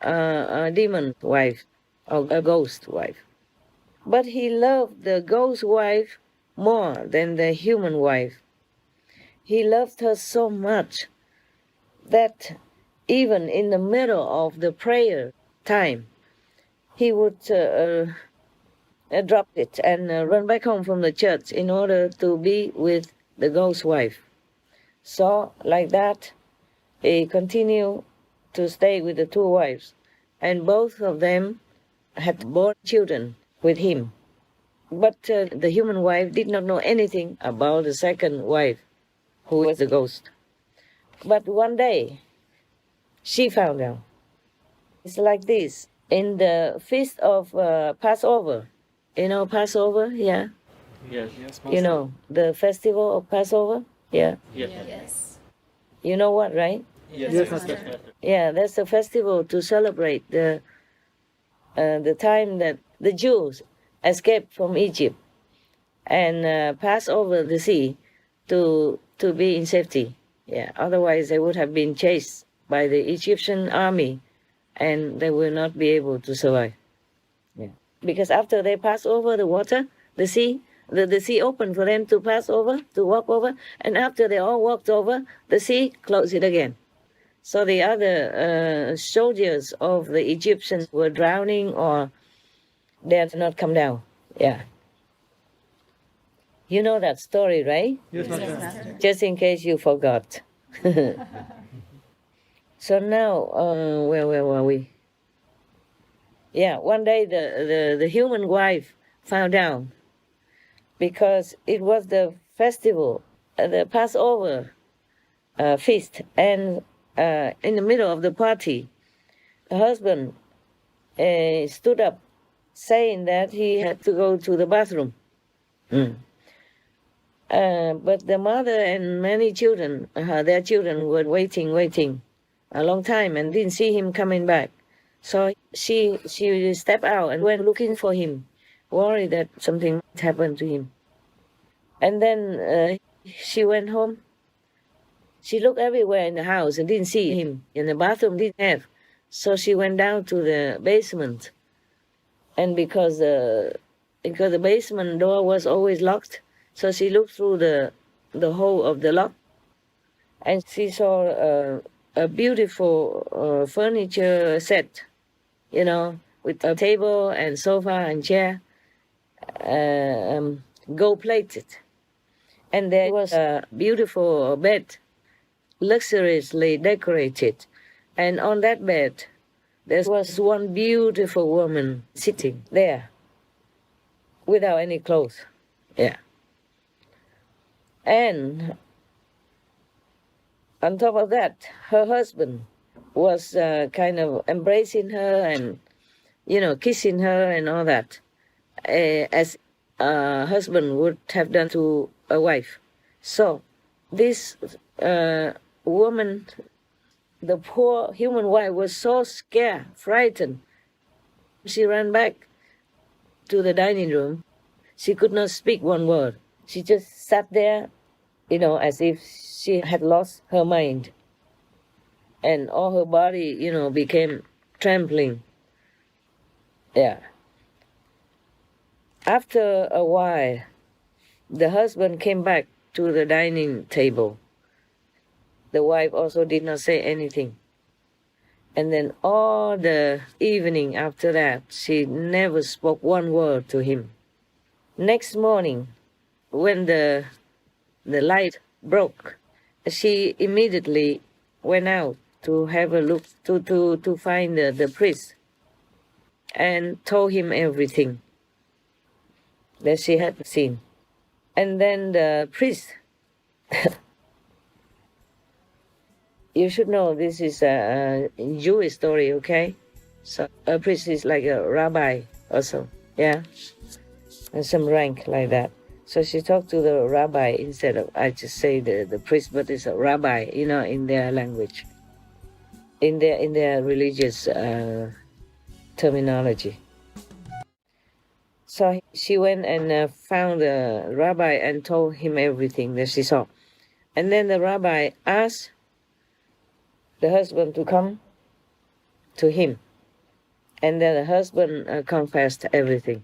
a demon wife, or a ghost wife. But he loved the ghost wife more than the human wife. He loved her so much that even in the middle of the prayer time, he would drop it and run back home from the church in order to be with the ghost wife. So, like that, he continued to stay with the two wives, and both of them had born children with him. But the human wife did not know anything about the second wife, who was the ghost. But one day, she found out. It's like this. In the feast of Passover, you know Passover, yeah? Yes. You know, the festival of Passover, yeah? Yes. Yes. You know what, right? Yes, Master. Yeah, that's a festival to celebrate the time that the Jews escaped from Egypt and passed over the sea to be in safety. Yeah, otherwise they would have been chased by the Egyptian army, and they will not be able to survive. Yeah, because after they pass over the water, the sea opened for them to pass over, to walk over, and after they all walked over, the sea closed it again. So the other soldiers of the Egyptians were drowning, or they had not come down. Yeah. You know that story, right? Yes, Master. Just in case you forgot. So now, where were we? Yeah, one day the human wife found out, because it was the festival, the Passover feast, and in the middle of the party, the husband stood up saying that he had to go to the bathroom. But the mother and many children, their children, were waiting a long time and didn't see him coming back. So she stepped out and went looking for him, worried that something might happen to him. And then she went home. She looked everywhere in the house and didn't see him. In the bathroom, didn't have. So she went down to the basement. And because the basement door was always locked, so she looked through the hole of the lock, and she saw a beautiful furniture set, with a table and sofa and chair, gold plated. And there was a beautiful bed, luxuriously decorated. And on that bed, there was one beautiful woman sitting there without any clothes. Yeah. And on top of that, her husband was kind of embracing her and, kissing her and all that, as a husband would have done to a wife. So this woman, the poor human wife, was so scared, frightened. She ran back to the dining room. She could not speak one word. She just sat there, as if she had lost her mind. And all her body, became trembling. Yeah. After a while, the husband came back to the dining table. The wife also did not say anything. And then all the evening after that, she never spoke one word to him. Next morning, when the light broke, she immediately went out to have a look, to find the priest, and told him everything that she had seen. And then the priest, you should know this is a Jewish story, okay? So a priest is like a rabbi also, yeah? And some rank like that. So she talked to the rabbi instead of, I just say the priest, but it's a rabbi, in their language. in their religious terminology. So she went and found the rabbi and told him everything that she saw. And then the rabbi asked the husband to come to him. And then the husband confessed everything.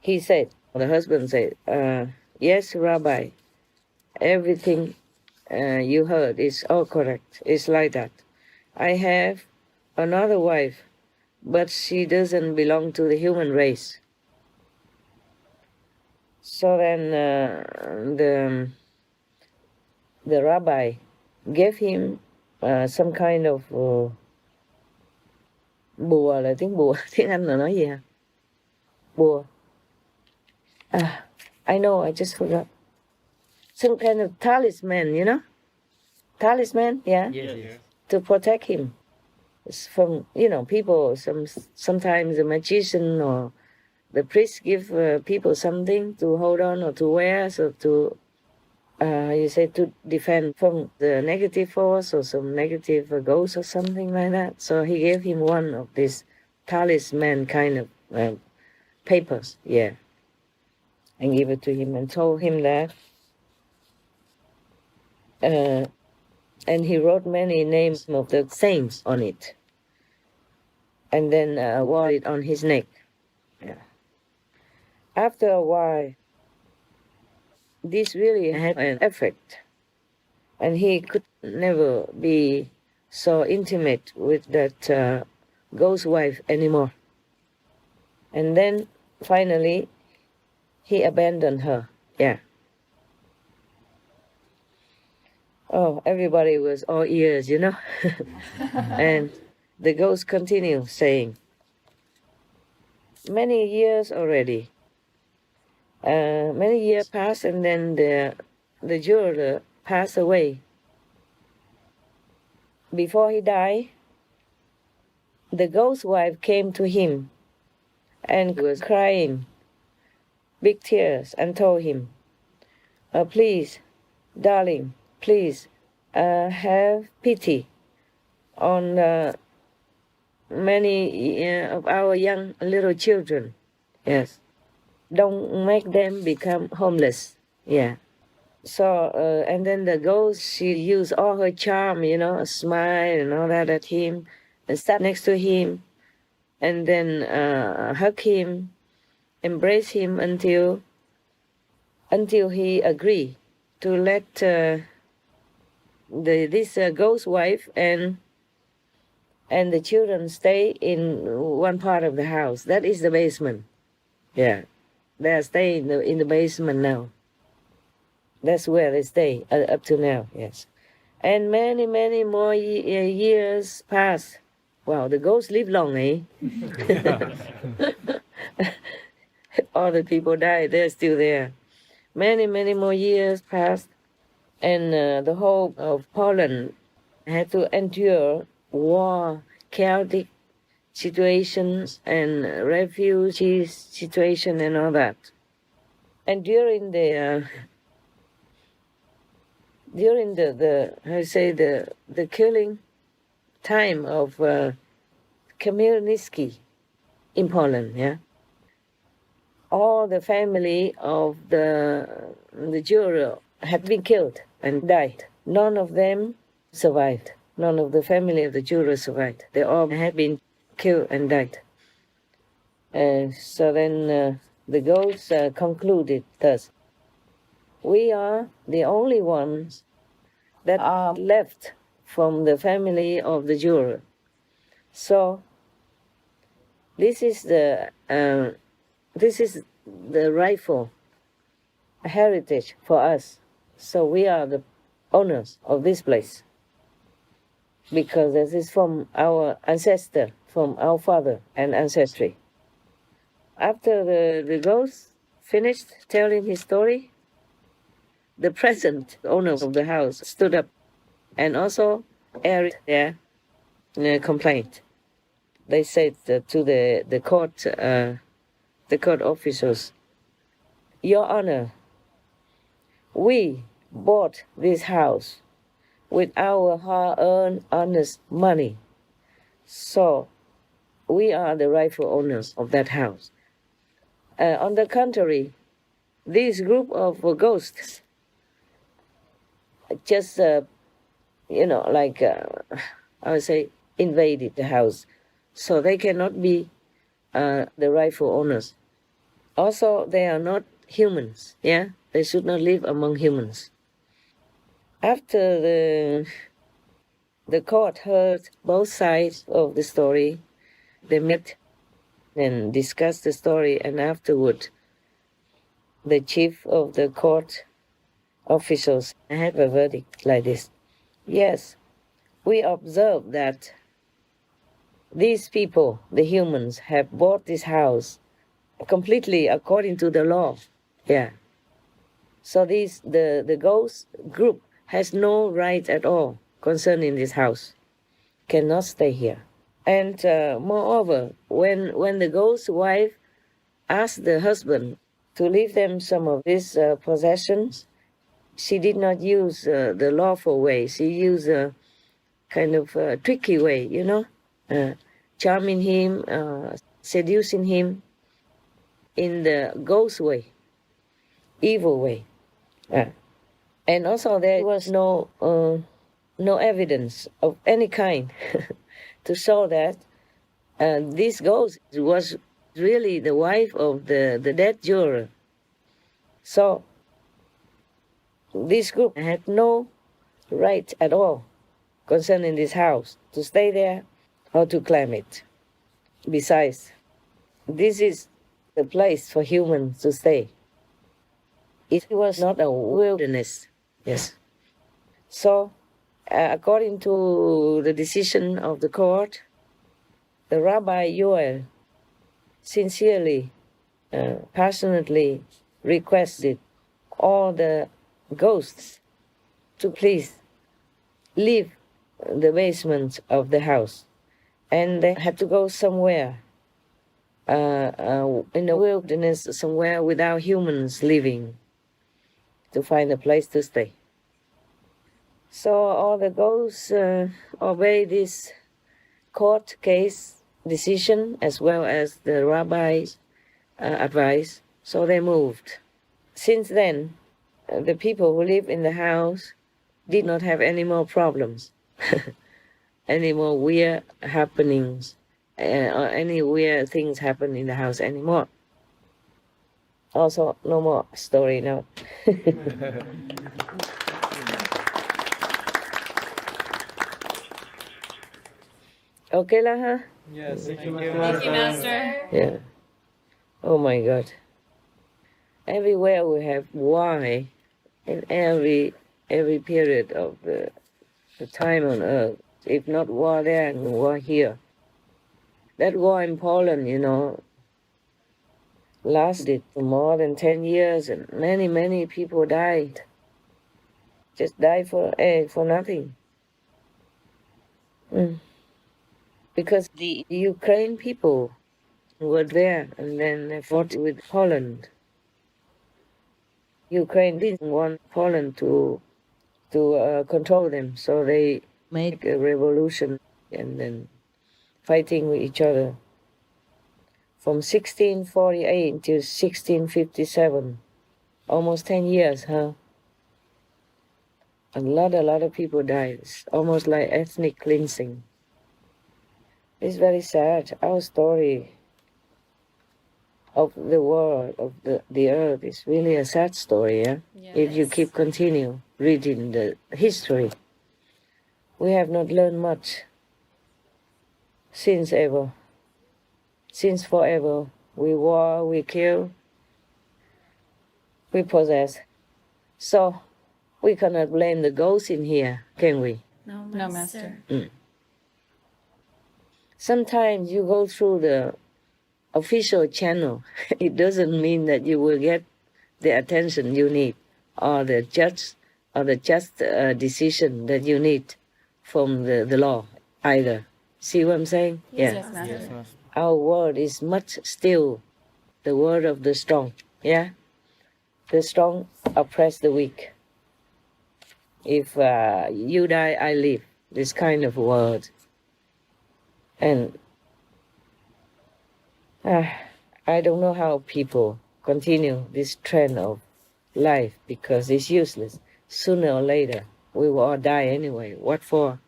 The husband said, yes, Rabbi, everything you heard is all correct. It's like that. I have another wife, but she doesn't belong to the human race. So then the rabbi gave him some kind of bùa, là tiếng bùa, tiếng Anh là nói gì hả? Bùa. I know, I just forgot. Some kind of talisman, you know? Talisman, yeah? Yes. To protect him. It's from, people, sometimes a magician or the priest give people something to hold on or to wear, so to, to defend from the negative force or some negative ghost or something like that. So he gave him one of these talisman kind of papers, yeah, and gave it to him and told him that. And he wrote many names of the saints on it, and then wore it on his neck. Yeah. After a while, this really had an effect, and he could never be so intimate with that ghost wife anymore. And then finally, he abandoned her. Yeah. Oh, everybody was all ears, And the ghost continued saying, many years already. Many years passed, and then the jeweler passed away. Before he died, the ghost wife came to him and was crying big tears and told him, please, darling, please have pity on many of our young little children. Yes. Don't make them become homeless. Yeah. So, and then the ghost, she used all her charm, a smile and all that at him, and sat next to him, and then hug him, embrace him until he agreed to let this ghost wife and the children stay in one part of the house. That is the basement. Yeah. They are staying in the basement now. That's where they stay up to now, yes. And many, many more years pass. Wow, the ghosts live long, eh? All the people died, they're still there. Many, many more years passed, and the whole of Poland had to endure war, chaotic situations, and refugee situation and all that. And during the killing time of Khmelnytsky in Poland, yeah, all the family of the jeweler had been killed and died. None of them survived. None of the family of the jeweler survived. They all had been killed and died. So then the ghost concluded thus: we are the only ones that are left from the family of the jeweler. So this is the rightful heritage for us. So we are the owners of this place, because this is from our ancestor, from our father and ancestry. After the ghost finished telling his story, the present owner of the house stood up and also aired their complaint. They said to the court officials, Your Honor, we bought this house with our hard-earned, honest money. So we are the rightful owners of that house. On the contrary, this group of ghosts just, I would say, invaded the house. So they cannot be the rightful owners. Also, they are not humans, yeah? They should not live among humans. After the court heard both sides of the story, they met and discussed the story, and afterward, the chief of the court officials had a verdict like this. Yes, we observe that these people, the humans, have bought this house completely according to the law. Yeah. So the ghost group has no right at all concerning this house, cannot stay here. And moreover, when the ghost wife asked the husband to leave them some of these possessions, she did not use the lawful way. She used a kind of tricky way, charming him, seducing him in the ghost way, evil way. And also there was no evidence of any kind to show that this ghost was really the wife of the dead juror. So this group had no right at all concerning this house to stay there or to claim it. Besides, this is the place for humans to stay. It was not a wilderness. Yes. So, according to the decision of the court, the Rabbi Yoel sincerely, passionately requested all the ghosts to please leave the basement of the house. And they had to go somewhere, in the wilderness, somewhere without humans living, to find a place to stay. So all the ghosts obey this court case decision as well as the rabbi's advice. So they moved. Since then, the people who live in the house did not have any more problems, any more weird happenings, or any weird things happen in the house anymore. Also, no more story now. Okay lah, huh? Yes, thank you, Thank you, Master. Yeah. Oh my God. Everywhere we have why in every period of the time on earth. If not war there and war here. That war in Poland, lasted more than 10 years, and many people died. Just died for nothing. Because the Ukraine people were there, and then they fought with Poland. Ukraine didn't want Poland to control them, so they made a revolution and then fighting with each other. From 1648 to 1657, almost 10 years, huh? A lot of people died. It's almost like ethnic cleansing. It's very sad. Our story of the world, of the earth, is really a sad story, yeah? Yes. If you keep continue reading the history. We have not learned much since forever. We war, we kill, we possess. So we cannot blame the ghosts in here, can we? No, Master. Sometimes you go through the official channel. It doesn't mean that you will get the attention you need or the just decision that you need from the law either. See what I'm saying? Yes, Master. Yes, Master. Our word is much still the word of the strong. Yeah? The strong oppress the weak. If you die, I live. This kind of word. And I don't know how people continue this trend of life because it's useless. Sooner or later, we will all die anyway. What for?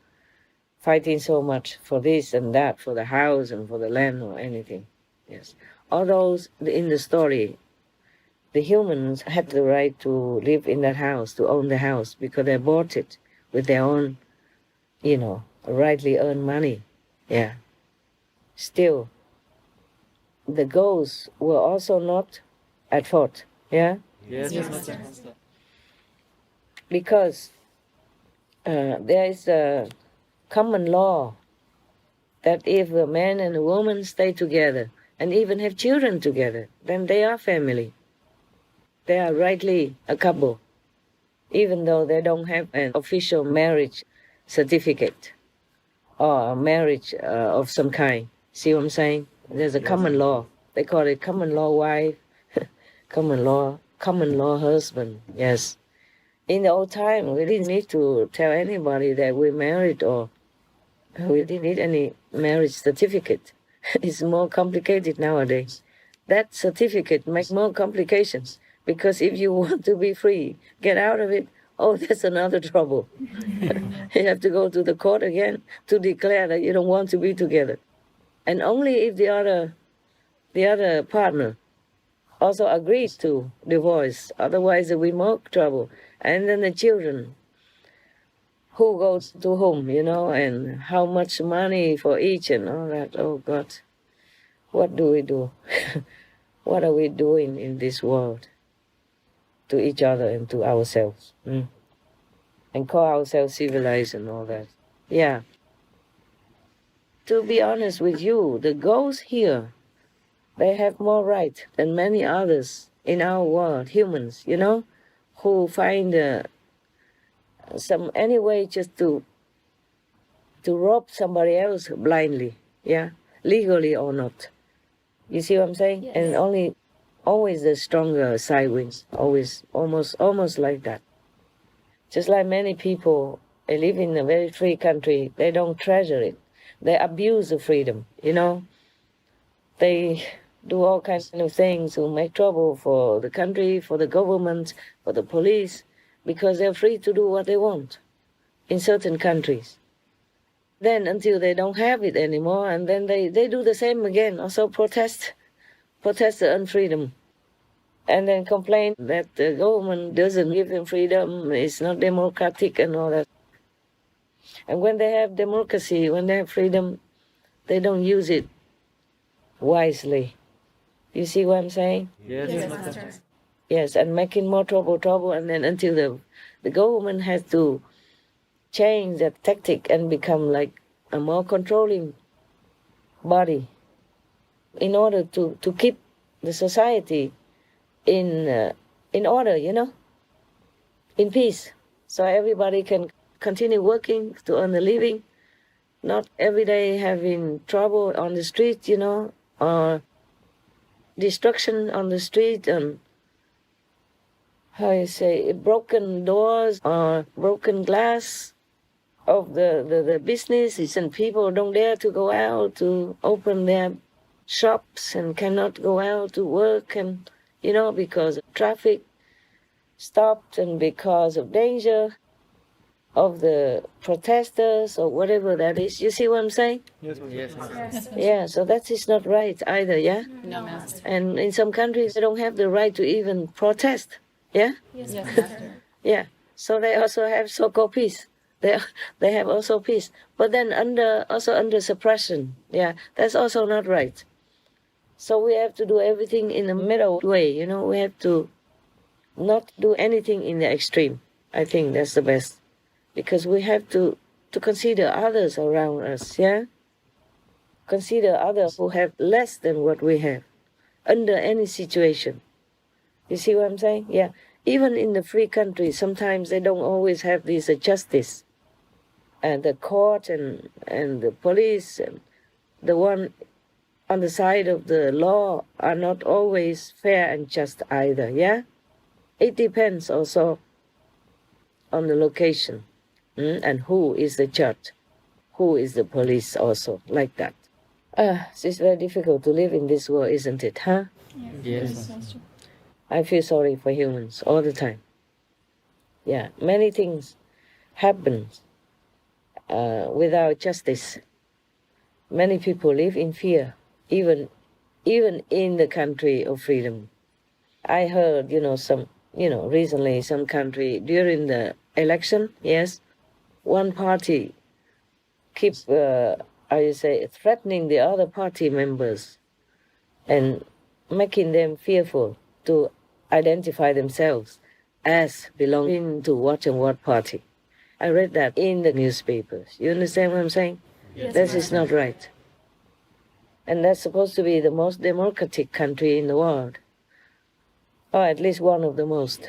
Fighting so much for this and that, for the house and for the land or anything. Yes. All those in the story, the humans had the right to live in that house, to own the house, because they bought it with their own, rightly earned money. Yeah. Still, the ghosts were also not at fault. Yeah. Yes, Yes, Master. Master. Because there is a common law that if a man and a woman stay together and even have children together, then they are family. They are rightly a couple, even though they don't have an official marriage certificate or a marriage of some kind. See what I'm saying? There's a common law. They call it common law wife, common law husband. Yes. In the old time, we didn't need to tell anybody that we married, or we didn't need any marriage certificate. It's more complicated nowadays. That certificate makes more complications because if you want to be free, get out of it, oh, that's another trouble. You have to go to the court again to declare that you don't want to be together. And only if the other partner also agrees to divorce, otherwise there will be more trouble. And then the children, who goes to whom, and how much money for each and all that. Oh God, what do we do? What are we doing in this world to each other and to ourselves? And call ourselves civilized and all that. Yeah. To be honest with you, the ghosts here, they have more right than many others in our world, humans, who find any way just to rob somebody else blindly, yeah, legally or not. You see what I'm saying? Yes. And always the stronger side wins, always, almost like that. Just like many people, they live in a very free country, they don't treasure it. They abuse the freedom, They do all kinds of things to make trouble for the country, for the government, for the police, because they're free to do what they want in certain countries. Then until they don't have it anymore, and then they do the same again, also protest the unfreedom, and then complain that the government doesn't give them freedom, it's not democratic and all that. And when they have democracy, when they have freedom, they don't use it wisely. You see what I'm saying? Yes, Yes, Master. Master. Yes, and making more trouble, and then until the government has to change that tactic and become like a more controlling body in order to keep the society in order, in peace, so everybody can continue working to earn a living, not every day having trouble on the street, or destruction on the street, and how you say, broken doors or broken glass of the businesses, and people don't dare to go out to open their shops and cannot go out to work, and because of traffic stopped and because of danger of the protesters or whatever that is. You see what I'm saying? Yes, Master. Yes, Master. Yeah, so that is not right either, yeah? No, Master. And in some countries, they don't have the right to even protest, yeah? Yes, Master. Yeah, so they also have so-called peace. They have also peace, but then under suppression. Yeah, that's also not right. So we have to do everything in the middle way. We have to not do anything in the extreme. I think that's the best, because we have to consider others around us. Yeah, consider others who have less than what we have, under any situation. You see what I'm saying? Yeah. Even in the free country, sometimes they don't always have this justice. And the court and the police and the one on the side of the law are not always fair and just either, yeah? It depends also on the location, and who is the judge, who is the police also, like that. It's very difficult to live in this world, isn't it, huh? Yes. That's true. I feel sorry for humans all the time. Yeah, many things happen without justice. Many people live in fear, even in the country of freedom. I heard, recently some country during the election, yes, one party keep, threatening the other party members and making them fearful to identify themselves as belonging to what and what party. I read that in the newspapers. You understand what I'm saying? Yes. This is not right. And that's supposed to be the most democratic country in the world, or at least one of the most.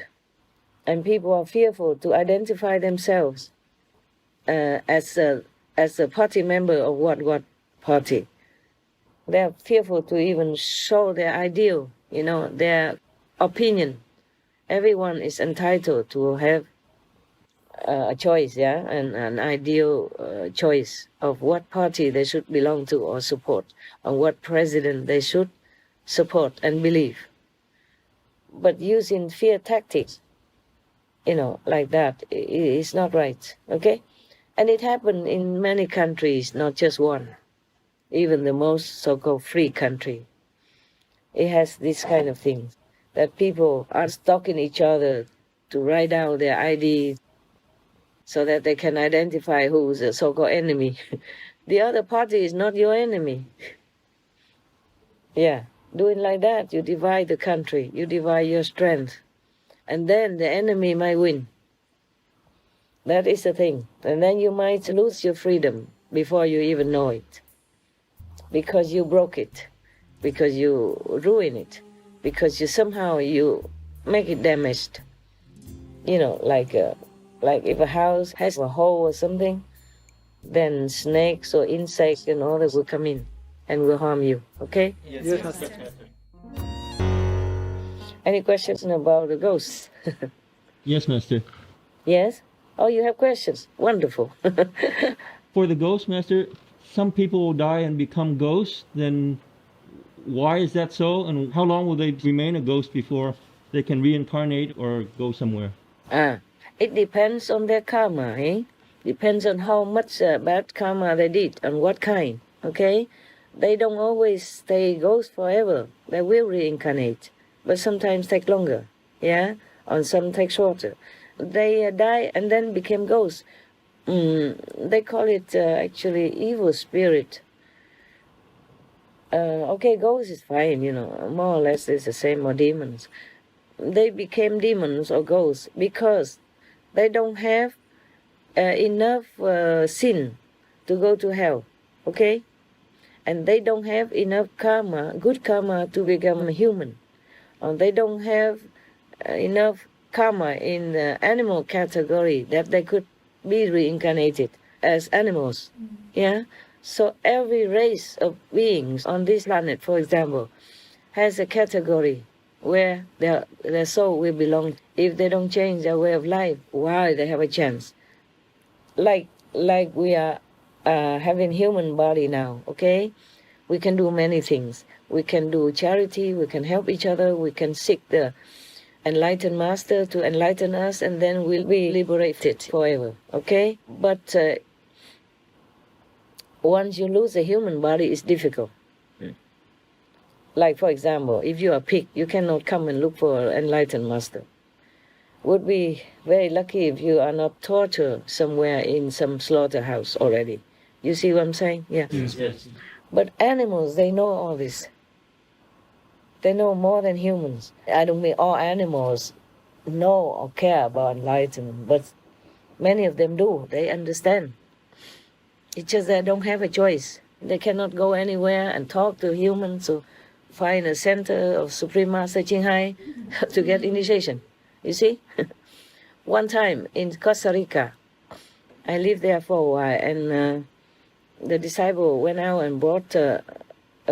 And people are fearful to identify themselves as a party member of what party. They're fearful to even show their ideal, their opinion. Everyone is entitled to have a choice, yeah, and an ideal choice of what party they should belong to or support, and what president they should support and believe. But using fear tactics, like that, is not right, okay? And it happened in many countries, not just one. Even the most so-called free country, it has this kind of things, that people are stalking each other to write down their ID so that they can identify who's a so-called enemy. The other party is not your enemy. Yeah, doing like that, you divide the country, you divide your strength, and then the enemy might win. That is the thing. And then you might lose your freedom before you even know it. Because you broke it, because you ruin it, because you make it damaged. Like if a house has a hole or something, then snakes or insects and all that will come in and will harm you, okay? Yes, Master. Any questions about the ghosts? Yes, Master. Yes? Oh, you have questions? Wonderful. For the ghost, Master, some people will die and become ghosts. Then why is that so? And how long will they remain a ghost before they can reincarnate or go somewhere? It depends on their karma, Depends on how much bad karma they did and what kind, okay? They don't always stay ghosts forever. They will reincarnate, but sometimes take longer, yeah? Or some take shorter. They die and then became ghosts. They call it actually evil spirit. Okay, ghosts is fine, more or less it's the same, or demons. They became demons or ghosts because they don't have enough sin to go to hell, okay? And they don't have enough karma, good karma, to become a human. They don't have enough karma in the animal category that they could be reincarnated as animals, yeah? So every race of beings on this planet, for example, has a category where their soul will belong. If they don't change their way of life, why they have a chance? Like we are having human body now, okay? We can do many things. We can do charity, we can help each other, we can seek the enlightened master to enlighten us, and then we'll be liberated forever, okay? But once you lose a human body, it's difficult. Like, for example, if you are a pig, you cannot come and look for an enlightened master. Would be very lucky if you are not tortured somewhere in some slaughterhouse already. You see what I'm saying? Yeah. Yes. But animals, they know all this. They know more than humans. I don't mean all animals know or care about enlightenment, but many of them do. They understand. It's just they don't have a choice. They cannot go anywhere and talk to humans or find a center of Supreme Master Qinghai to get initiation. You see? One time in Costa Rica, I lived there for a while, and the disciple went out and brought a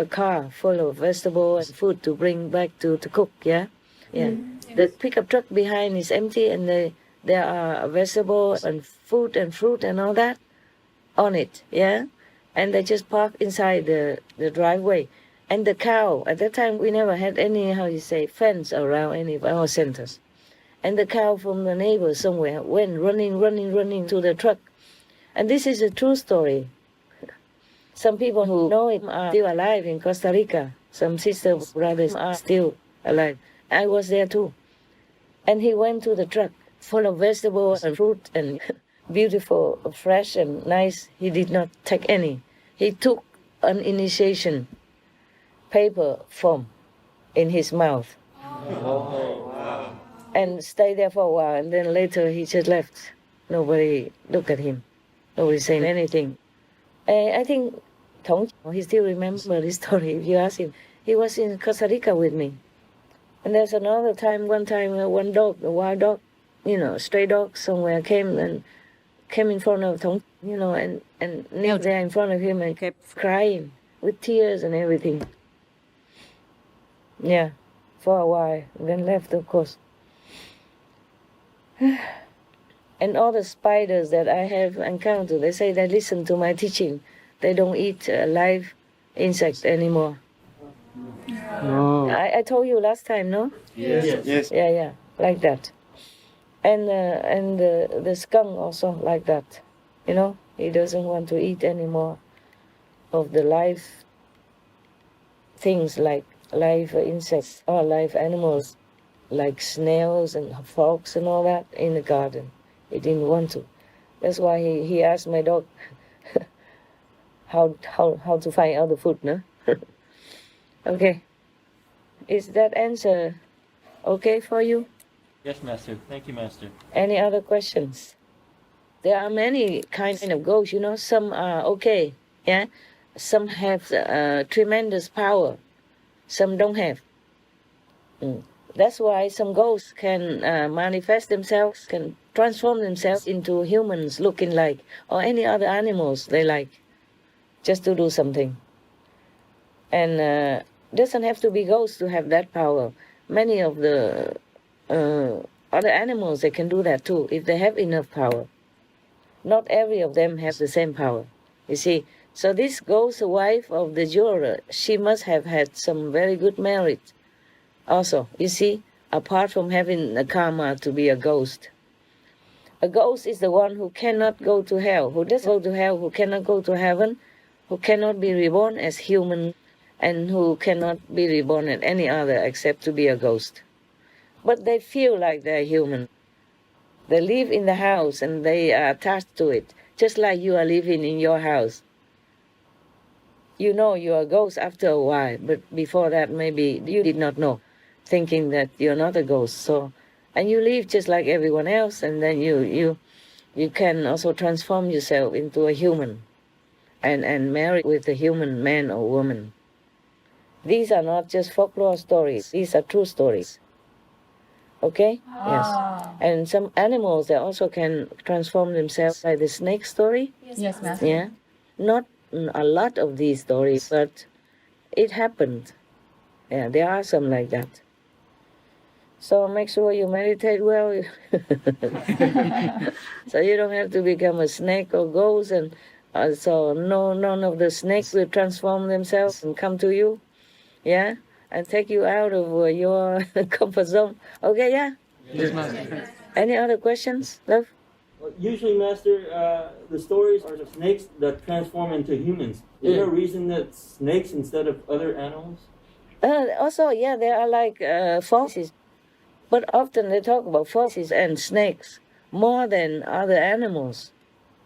car full of vegetables and food to bring back to cook, yeah? Yeah. The pickup truck behind is empty, and there are vegetables and food and fruit and all that on it, yeah? And they just park inside the driveway. And the cow, at that time we never had any, how you say, fence around any of our centers. And the cow from the neighbor somewhere went running to the truck. And this is a true story. Some people who know it are still alive in Costa Rica. Some sisters, brothers are still alive. I was there too. And he went to the truck full of vegetables and fruit and beautiful, fresh and nice. He did not take any. He took an initiation paper form in his mouth. And stayed there for a while, and then later he just left. Nobody looked at him. Nobody saying anything. I think Tong, he still remembers this story if you ask him. He was in Costa Rica with me. And there's another time, one dog, a wild dog, a stray dog somewhere came in front of Tong, and knelt there in front of him and kept crying with tears and everything. Yeah, for a while, and then left, of course. And all the spiders that I have encountered, they say they listen to my teaching. They don't eat live insects anymore. Oh. I told you last time, no? Yes. Yeah, like that. And the skunk also like that. He doesn't want to eat anymore of the live things like live insects or live animals like snails and frogs and all that in the garden. He didn't want to. That's why he asked my dog how to find other food, no? Okay. Is that answer okay for you? Yes, Master. Thank you, Master. Any other questions? There are many kinds of ghosts, Some are okay, yeah? Some have tremendous power. Some don't have. That's why some ghosts can manifest themselves, can transform themselves into humans looking like, or any other animals they like, just to do something. And doesn't have to be ghosts to have that power. Many of the other animals, they can do that too, if they have enough power. Not every of them has the same power, you see. So this ghost wife of the jeweler, she must have had some very good merit. Also, you see, apart from having a karma to be a ghost is the one who cannot go to hell, who does go to hell, who cannot go to heaven, who cannot be reborn as human, and who cannot be reborn as any other except to be a ghost. But they feel like they're human. They live in the house and they are attached to it, just like you are living in your house. You know you're a ghost after a while, but before that maybe you did not know, thinking that you're not a ghost. So, and you live just like everyone else, and then you can also transform yourself into a human and marry with a human man or woman. These are not just folklore stories. These are true stories. Okay? Yes. And some animals, they also can transform themselves, like the snake story. Yes, Master. Yeah. Not a lot of these stories, but it happened. Yeah, there are some like that. So make sure you meditate well. So you don't have to become a snake or ghost, and so none of the snakes will transform themselves and come to you. Yeah? And take you out of your comfort zone. Okay, yeah? Yes, Master. Any other questions, love? Usually, Master, the stories are of snakes that transform into humans. Is there a reason that snakes instead of other animals? Also, yeah, there are like foxes. But often they talk about foxes and snakes more than other animals.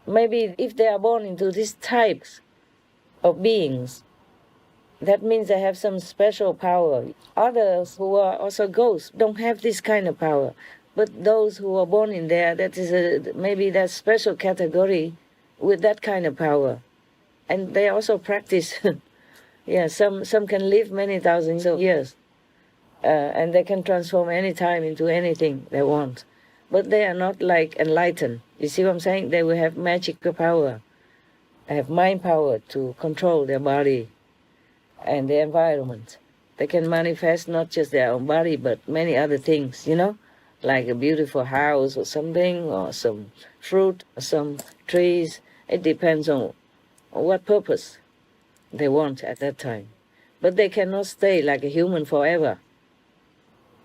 Maybe if they are born into these types of beings, that means they have some special power. Others who are also ghosts don't have this kind of power. But those who are born in there, that is maybe that special category with that kind of power. And they also practice. Yeah, some can live many thousands of years. And they can transform any time into anything they want. But they are not like enlightened. You see what I'm saying? They will have magical power. They have mind power to control their body and the environment. They can manifest not just their own body, but many other things, like a beautiful house or something, or some fruit, or some trees. It depends on what purpose they want at that time. But they cannot stay like a human forever.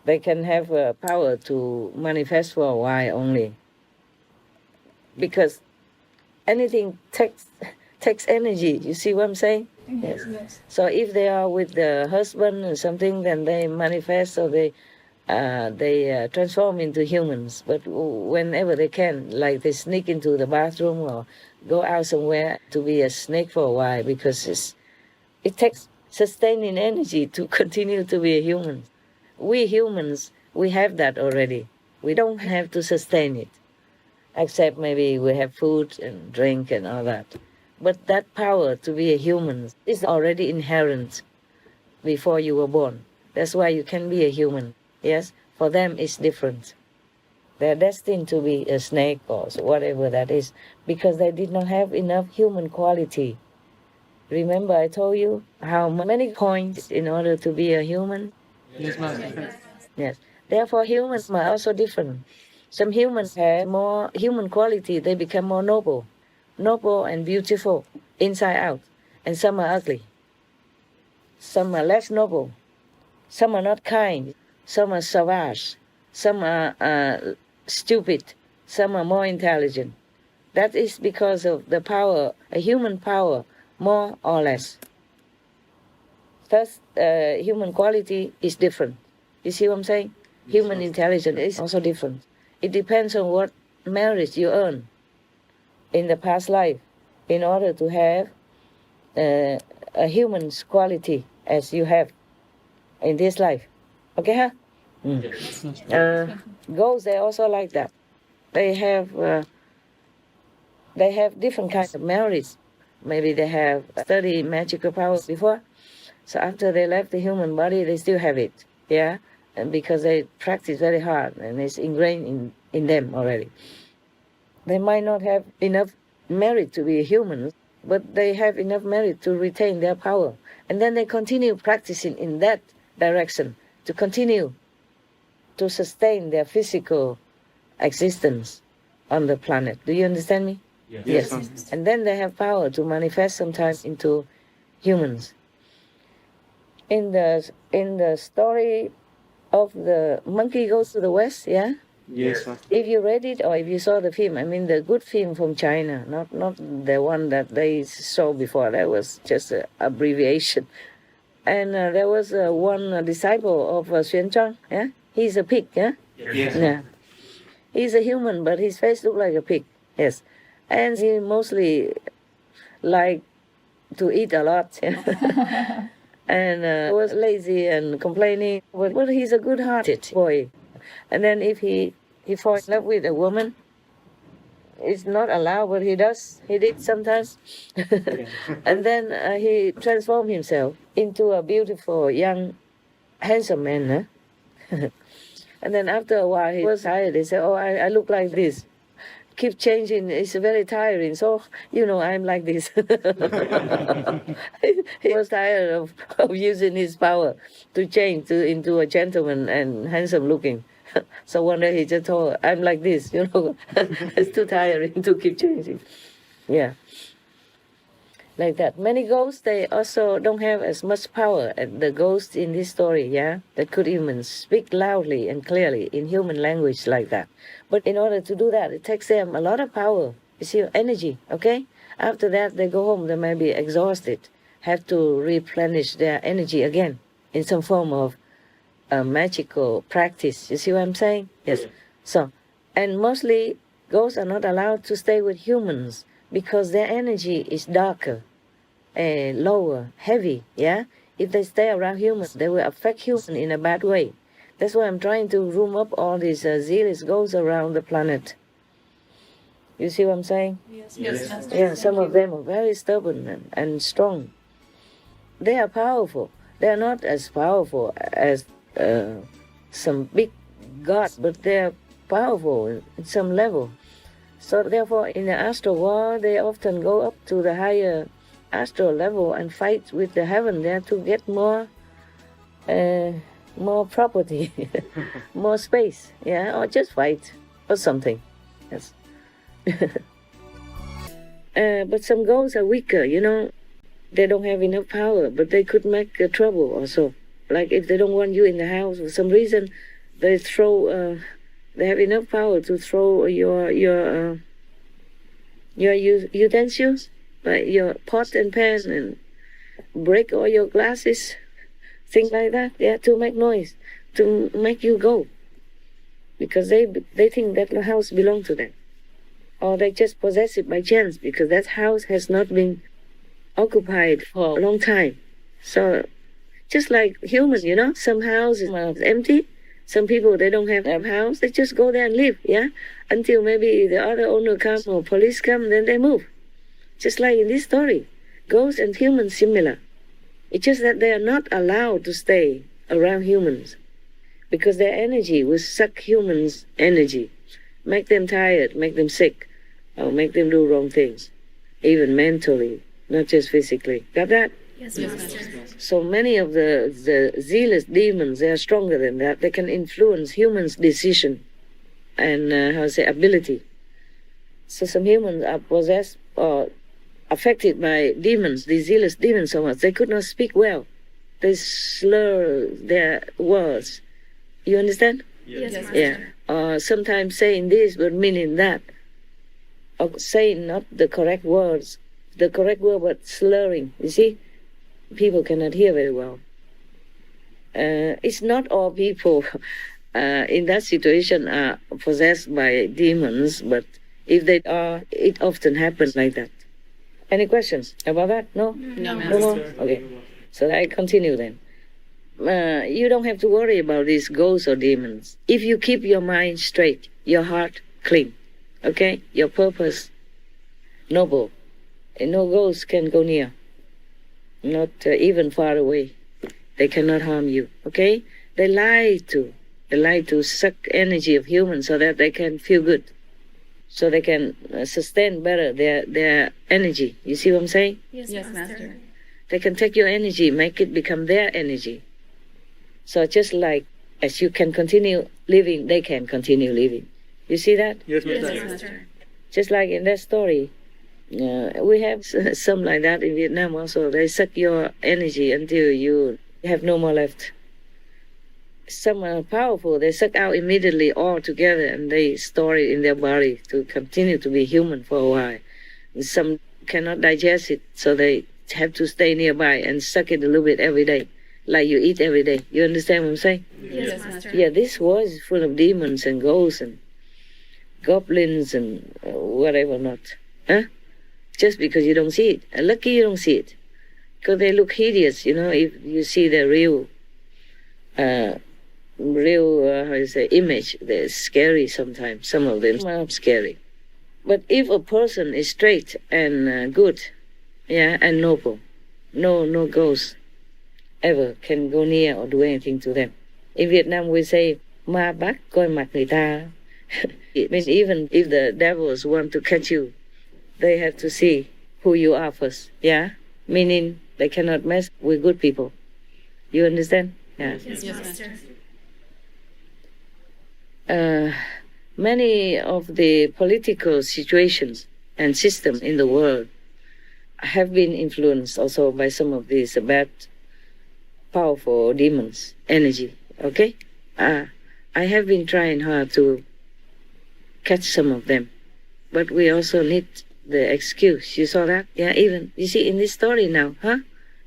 They can have power to manifest for a while only. Because anything takes energy. You see what I'm saying? Yes. So if they are with the husband or something, then they manifest, or they transform into humans. But whenever they can, like they sneak into the bathroom or go out somewhere to be a snake for a while, because it takes sustaining energy to continue to be a human. We humans, we have that already. We don't have to sustain it, except maybe we have food and drink and all that. But that power to be a human is already inherent before you were born. That's why you can be a human. Yes, for them it's different. They're destined to be a snake or whatever that is, because they did not have enough human quality. Remember I told you how many points in order to be a human? Yes, Master. Yes. Therefore humans are also different. Some humans have more human quality, they become more noble and beautiful inside out, and some are ugly. Some are less noble, some are not kind, some are savage, some are stupid, some are more intelligent. That is because of the power, a human power, more or less. Thus, human quality is different. You see what I'm saying? Human intelligence is also different. It depends on what merit you earn in the past life in order to have a human's quality as you have in this life. Okay, huh? Ghosts, they're also like that. They have different kinds of merits. Maybe they have studied magical powers before, so after they left the human body, they still have it. Yeah, and because they practice very hard and it's ingrained in them already. They might not have enough merit to be a human, but they have enough merit to retain their power. And then they continue practicing in that direction to continue to sustain their physical existence on the planet. Do you understand me? Yes. And then they have power to manifest sometimes into humans. In the story of the monkey goes to the west, yeah? Yes, Master. If you read it or if you saw the film, I mean the good film from China, not the one that they saw before. That was just an abbreviation. And there was one disciple of Xuan Zhang, yeah? He's a pig, yeah? Yes. Yeah. He's a human, but his face looked like a pig, yes. And he mostly liked to eat a lot, yeah? And was lazy and complaining, but he's a good-hearted boy. And then if he falls in love with a woman, it's not allowed, but he does. He did sometimes. And then he transformed himself into a beautiful, young, handsome man. Huh? And then after a while, he was tired. He said, oh, I look like this. Keep changing. It's very tiring. So, I'm like this. He was tired of using his power to change into a gentleman and handsome looking. So one day he just told her, I'm like this, It's too tiring to keep changing. Yeah. Like that. Many ghosts, they also don't have as much power as the ghosts in this story, yeah? That could even speak loudly and clearly in human language like that. But in order to do that, it takes them a lot of power. You see, energy, okay? After that, they go home, they may be exhausted, have to replenish their energy again in some form of a magical practice. You see what I'm saying? Yes. So, and mostly ghosts are not allowed to stay with humans because their energy is darker, lower, heavy, yeah? If they stay around humans, they will affect humans in a bad way. That's why I'm trying to room up all these zealous ghosts around the planet. You see what I'm saying? Yes. Yeah, some of them are very stubborn and strong. They are powerful. They are not as powerful as some big gods, but they are powerful at some level. So therefore, in the astral world, they often go up to the higher astral level and fight with the heaven there to get more more property, more space, yeah, or just fight or something. Yes. But some ghosts are weaker, they don't have enough power, but they could make trouble also. Like if they don't want you in the house for some reason, they they have enough power to throw your utensils, like your pot and pan, and break all your glasses, things like that. Yeah, to make noise, to make you go, because they think that the house belongs to them, or they just possess it by chance because that house has not been occupied for a long time. So just like humans, some houses are empty. Some people, they don't have a house. They just go there and live, yeah? Until maybe the other owner comes or police come, then they move. Just like in this story, ghosts and humans similar. It's just that they are not allowed to stay around humans because their energy will suck humans' energy, make them tired, make them sick, or make them do wrong things, even mentally, not just physically. Got that? Yes, Master. So many of the zealous demons, they are stronger than that. They can influence humans' decision and, ability. So some humans are possessed or affected by demons, these zealous demons so much. They could not speak well. They slur their words. You understand? Yes, Master. Yeah. Or sometimes saying this but meaning that. Or saying not the correct words. The correct word but slurring. You see? People cannot hear very well. It's not all people in that situation are possessed by demons, but if they are, it often happens like that. Any questions about that? No? No, No more? Master. Okay. So I continue then. You don't have to worry about these ghosts or demons. If you keep your mind straight, your heart clean, okay? Your purpose noble, and no ghost can go near. Not even far away. They cannot harm you, okay? They like to suck energy of humans so that they can feel good, so they can sustain better their energy. You see what I'm saying? Yes, Master. They can take your energy, make it become their energy. So just like as you can continue living, they can continue living. You see that? Yes, Yes, Master. Master. Just like in that story. We have some like that in Vietnam also. They suck your energy until you have no more left. Some are powerful. They suck out immediately all together and they store it in their body to continue to be human for a while. Some cannot digest it, so they have to stay nearby and suck it a little bit every day, like you eat every day. You understand what I'm saying? Yes, Master. Yeah, this world is full of demons and ghosts and goblins and whatever not. Huh? Just because you don't see it. And lucky you don't see it. Because they look hideous, if you see the real image. They're scary sometimes. Some of them are scary. But if a person is straight and good, yeah, and noble, no ghost ever can go near or do anything to them. In Vietnam we say, ma bắt coi mặt người ta. It means even if the devils want to catch you, they have to see who you are first, yeah? Meaning they cannot mess with good people. You understand? Yeah. Yes, Master. Many of the political situations and systems in the world have been influenced also by some of these bad, powerful demons, energy, okay? I have been trying hard to catch some of them, but we also need the excuse. You saw that? Yeah, even, you see in this story now, huh?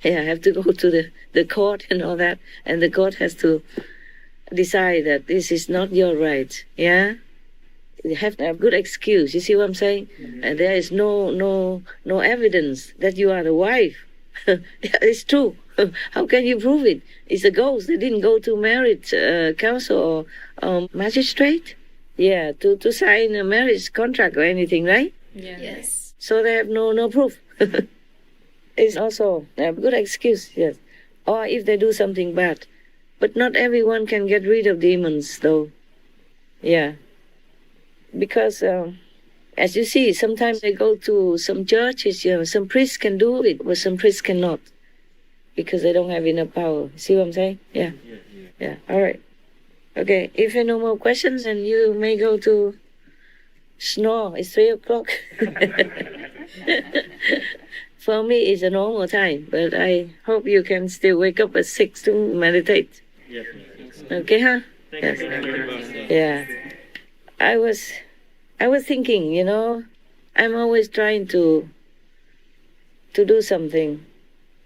Yeah, I have to go to the court and all that, and the court has to decide that this is not your right, yeah? You have to have good excuse, you see what I'm saying? And there is no evidence that you are the wife. Yeah, it's true. How can you prove it? It's a ghost. They didn't go to marriage council or magistrate, yeah, to sign a marriage contract or anything, right? Yes. So they have no proof. It's also a good excuse, yes. Or if they do something bad. But not everyone can get rid of demons, though. Yeah. Because, as you see, sometimes they go to some churches, some priests can do it, but some priests cannot. Because they don't have enough power. See what I'm saying? Yeah. Yeah. All right. Okay. If you have no more questions, then you may go to snore. It's 3 o'clock. For me, it's a normal time, but I hope you can still wake up at 6 to meditate. Yes. Okay, huh? Thank you. Yes. Yeah. I was thinking, I'm always trying to do something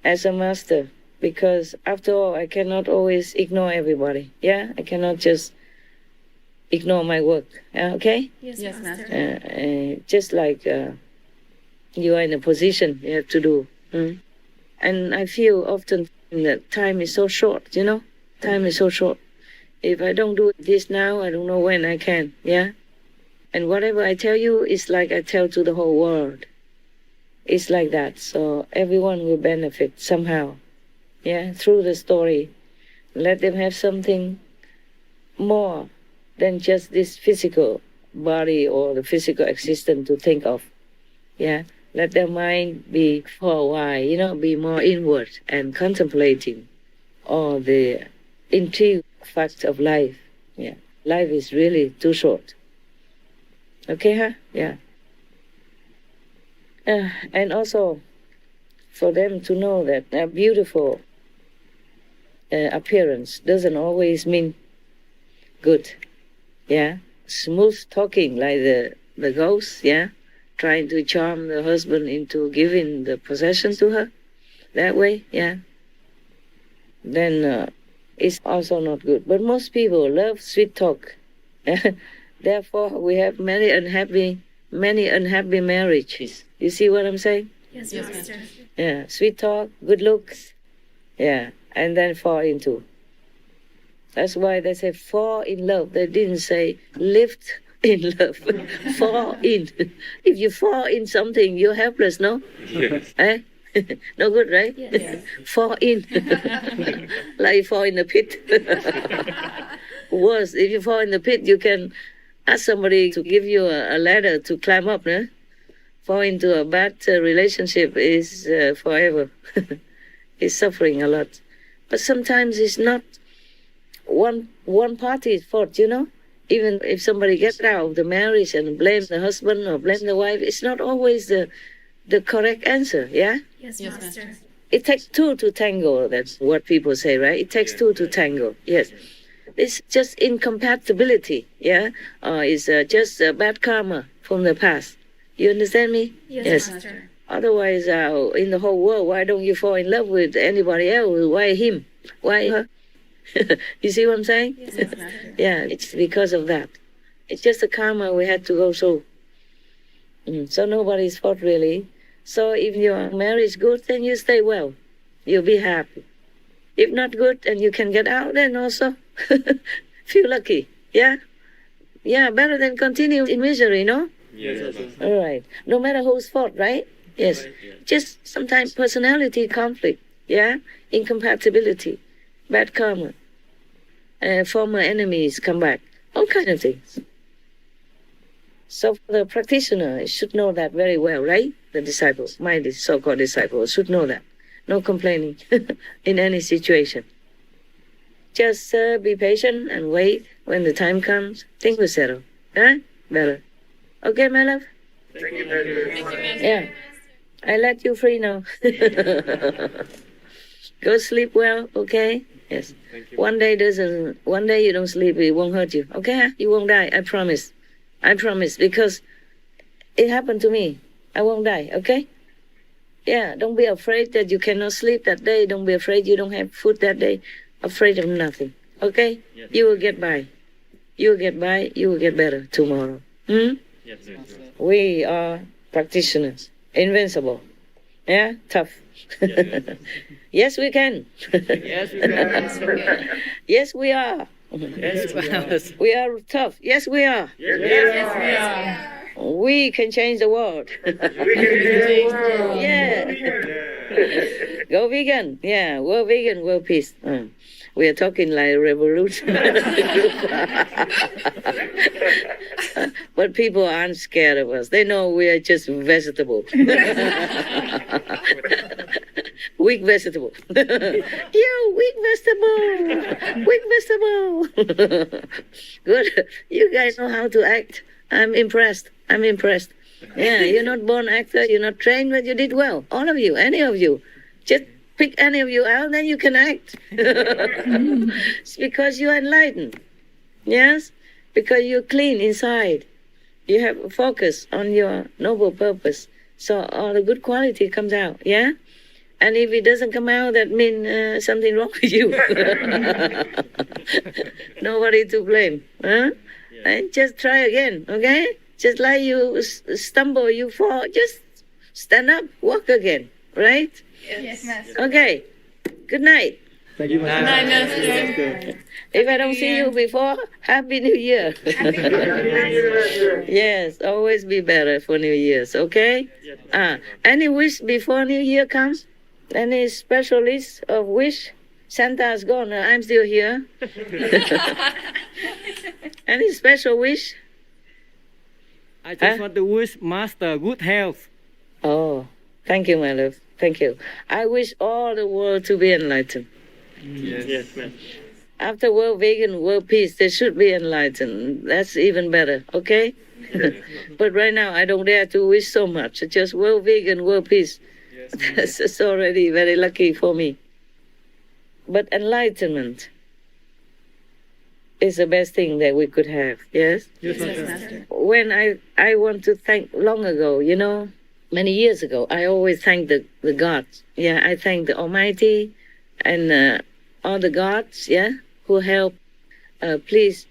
as a master, because after all, I cannot always ignore everybody. Yeah, I cannot just ignore my work. Okay? Yes, Master. Just like you are in a position you have to do. And I feel often that time is so short, Time is so short. If I don't do this now, I don't know when I can, yeah? And whatever I tell you is like I tell to the whole world. It's like that, so everyone will benefit somehow, yeah, through the story. Let them have something more than just this physical body or the physical existence to think of, yeah? Let their mind be for a while, be more inward and contemplating all the intrigue facts of life. Yeah, life is really too short. Okay, huh? Yeah. And also for them to know that a beautiful appearance doesn't always mean good. Yeah, smooth talking like the ghost. Yeah, trying to charm the husband into giving the possession to her that way. Yeah. Then it's also not good. But most people love sweet talk. Therefore, we have many unhappy marriages. You see what I'm saying? Yes, Master. Yeah, sweet talk, good looks. Yeah, and then fall into. That's why they say fall in love. They didn't say lift in love. Fall in. If you fall in something, you're helpless, no? Yes. Eh? No good, right? Yes. Fall in. Like you fall in the pit. Worse, if you fall in the pit, you can ask somebody to give you a ladder to climb up, no? Fall into a bad relationship is forever. It's suffering a lot. But sometimes it's not one party's fault, Even if somebody gets out of the marriage and blames the husband or blame the wife, it's not always the correct answer, yeah? Yes, Master. It takes two to tango, that's what people say, right? It takes two to tango, yes. It's just incompatibility, yeah? Or it's just bad karma from the past. You understand me? Yes, Master. Otherwise, in the whole world, why don't you fall in love with anybody else? Why him? Why her? You see what I'm saying? Yes, Master. Yeah, it's because of that. It's just the karma we had to go through. So nobody's fault, really. So if your marriage is good, then you stay well. You'll be happy. If not good and you can get out, then also feel lucky. Yeah? Yeah, better than continue in misery, no? Yes. All right. No matter whose fault, right? Yes. Just sometimes personality conflict, yeah? Incompatibility, bad karma, former enemies come back, all kinds of things. So the practitioner should know that very well, right? The disciples, my so-called disciples, should know that. No complaining in any situation. Just be patient and wait. When the time comes, things will settle. Huh? Better. Okay, my love? Thank you, Master. Yeah. I let you free now. Go sleep well, okay? Yes. Thank you. One day you don't sleep, it won't hurt you. Okay? You won't die, I promise. I promise, because it happened to me. I won't die, okay? Yeah, don't be afraid that you cannot sleep that day. Don't be afraid you don't have food that day. Afraid of nothing, okay? Yes. You will get by. You will get by, you will get better tomorrow. Yes, sir. We are practitioners, invincible. Yeah, tough. Yes. Yes, we can. Yes, we can. Yes, we are. Yes, we can. We are tough. Yes, we are. Yes, we are. We can change the world. We can change the world. Yeah. Go vegan. Yeah, world vegan, world peace. We are talking like a revolution. But people aren't scared of us. They know we are just vegetable. Weak vegetable. You weak vegetable, weak vegetable. Good. You guys know how to act. I'm impressed. I'm impressed. Yeah, you're not born actor, you're not trained, but you did well. All of you, any of you. Just pick any of you out, then you can act. It's because you're enlightened. Yes? Because you're clean inside. You have a focus on your noble purpose. So all the good quality comes out. Yeah? And if it doesn't come out, that means something wrong with you. Nobody to blame. Huh? And just try again, okay? Just like you stumble, you fall, just stand up, walk again, right? Yes, Master. Okay. Good night. Thank you, Master. Night, Master. If I don't see you before, Happy New Year. Yes, always be better for New Year's, okay? Any wish before New Year comes? Any special list of wish? Santa's gone, I'm still here. Any special wish? I just want to wish Master good health. Oh, thank you, my love. Thank you. I wish all the world to be enlightened. Yes, ma'am. After world vegan, world peace, they should be enlightened. That's even better, okay? But right now, I don't dare to wish so much. Just world vegan, world peace. That's already very lucky for me. But enlightenment is the best thing that we could have, yes? Yes, Yes, Master. Master. When I want to thank, long ago, you know, many years ago, I always thank the gods. Yeah, I thank the Almighty and all the gods, yeah, who help. Please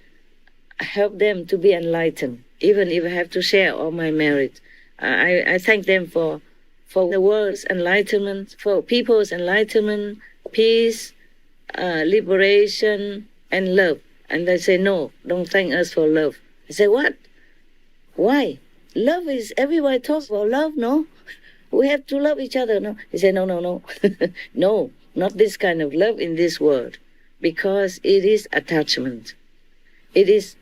help them to be enlightened, even if I have to share all my merit. I thank them for the world's enlightenment, for people's enlightenment, peace, liberation, and love. And they say, no, don't thank us for love. I say, what? Why? Love is, everybody talks about love, no? We have to love each other, no? He said, no. No, not this kind of love in this world. Because it is attachment. It is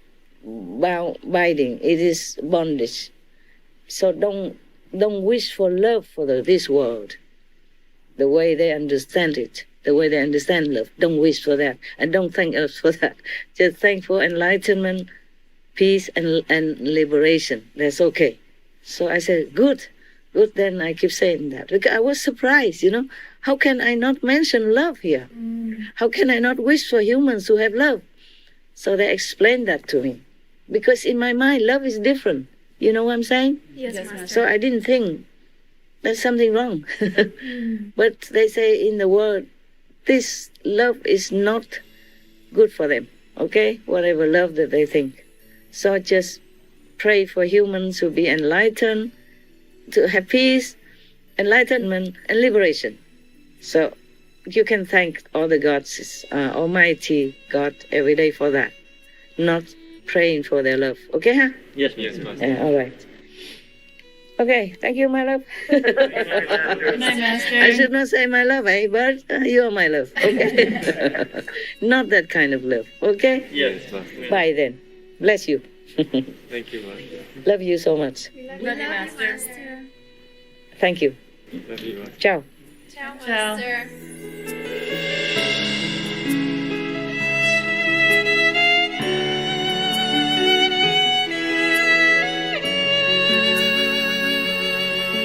binding. It is bondage. So don't wish for love for this world. The way they understand it. The way they understand love. Don't wish for that. And don't thank us for that. Just thank for enlightenment, peace, and liberation. That's okay. So I said, good. Then I keep saying that. Because I was surprised, you know. How can I not mention love here? How can I not wish for humans to have love? So they explained that to me. Because in my mind, love is different. You know what I'm saying? Yes, Master. So I didn't think there's something wrong. But they say in the world, this love is not good for them, okay? Whatever love that they think. So just pray for humans to be enlightened, to have peace, enlightenment, and liberation. So you can thank all the gods, Almighty God, every day for that. Not praying for their love, okay, huh? Yes, ma'am. All right. Okay, thank you, my love. Good night, Master. I should not say my love, but you are my love, okay? Not that kind of love, okay? Yes, Master. Bye then. Bless you. Thank you, Master. Love you so much. Love you, Master. Thank you. Love you, Master. Ciao. Ciao, Master.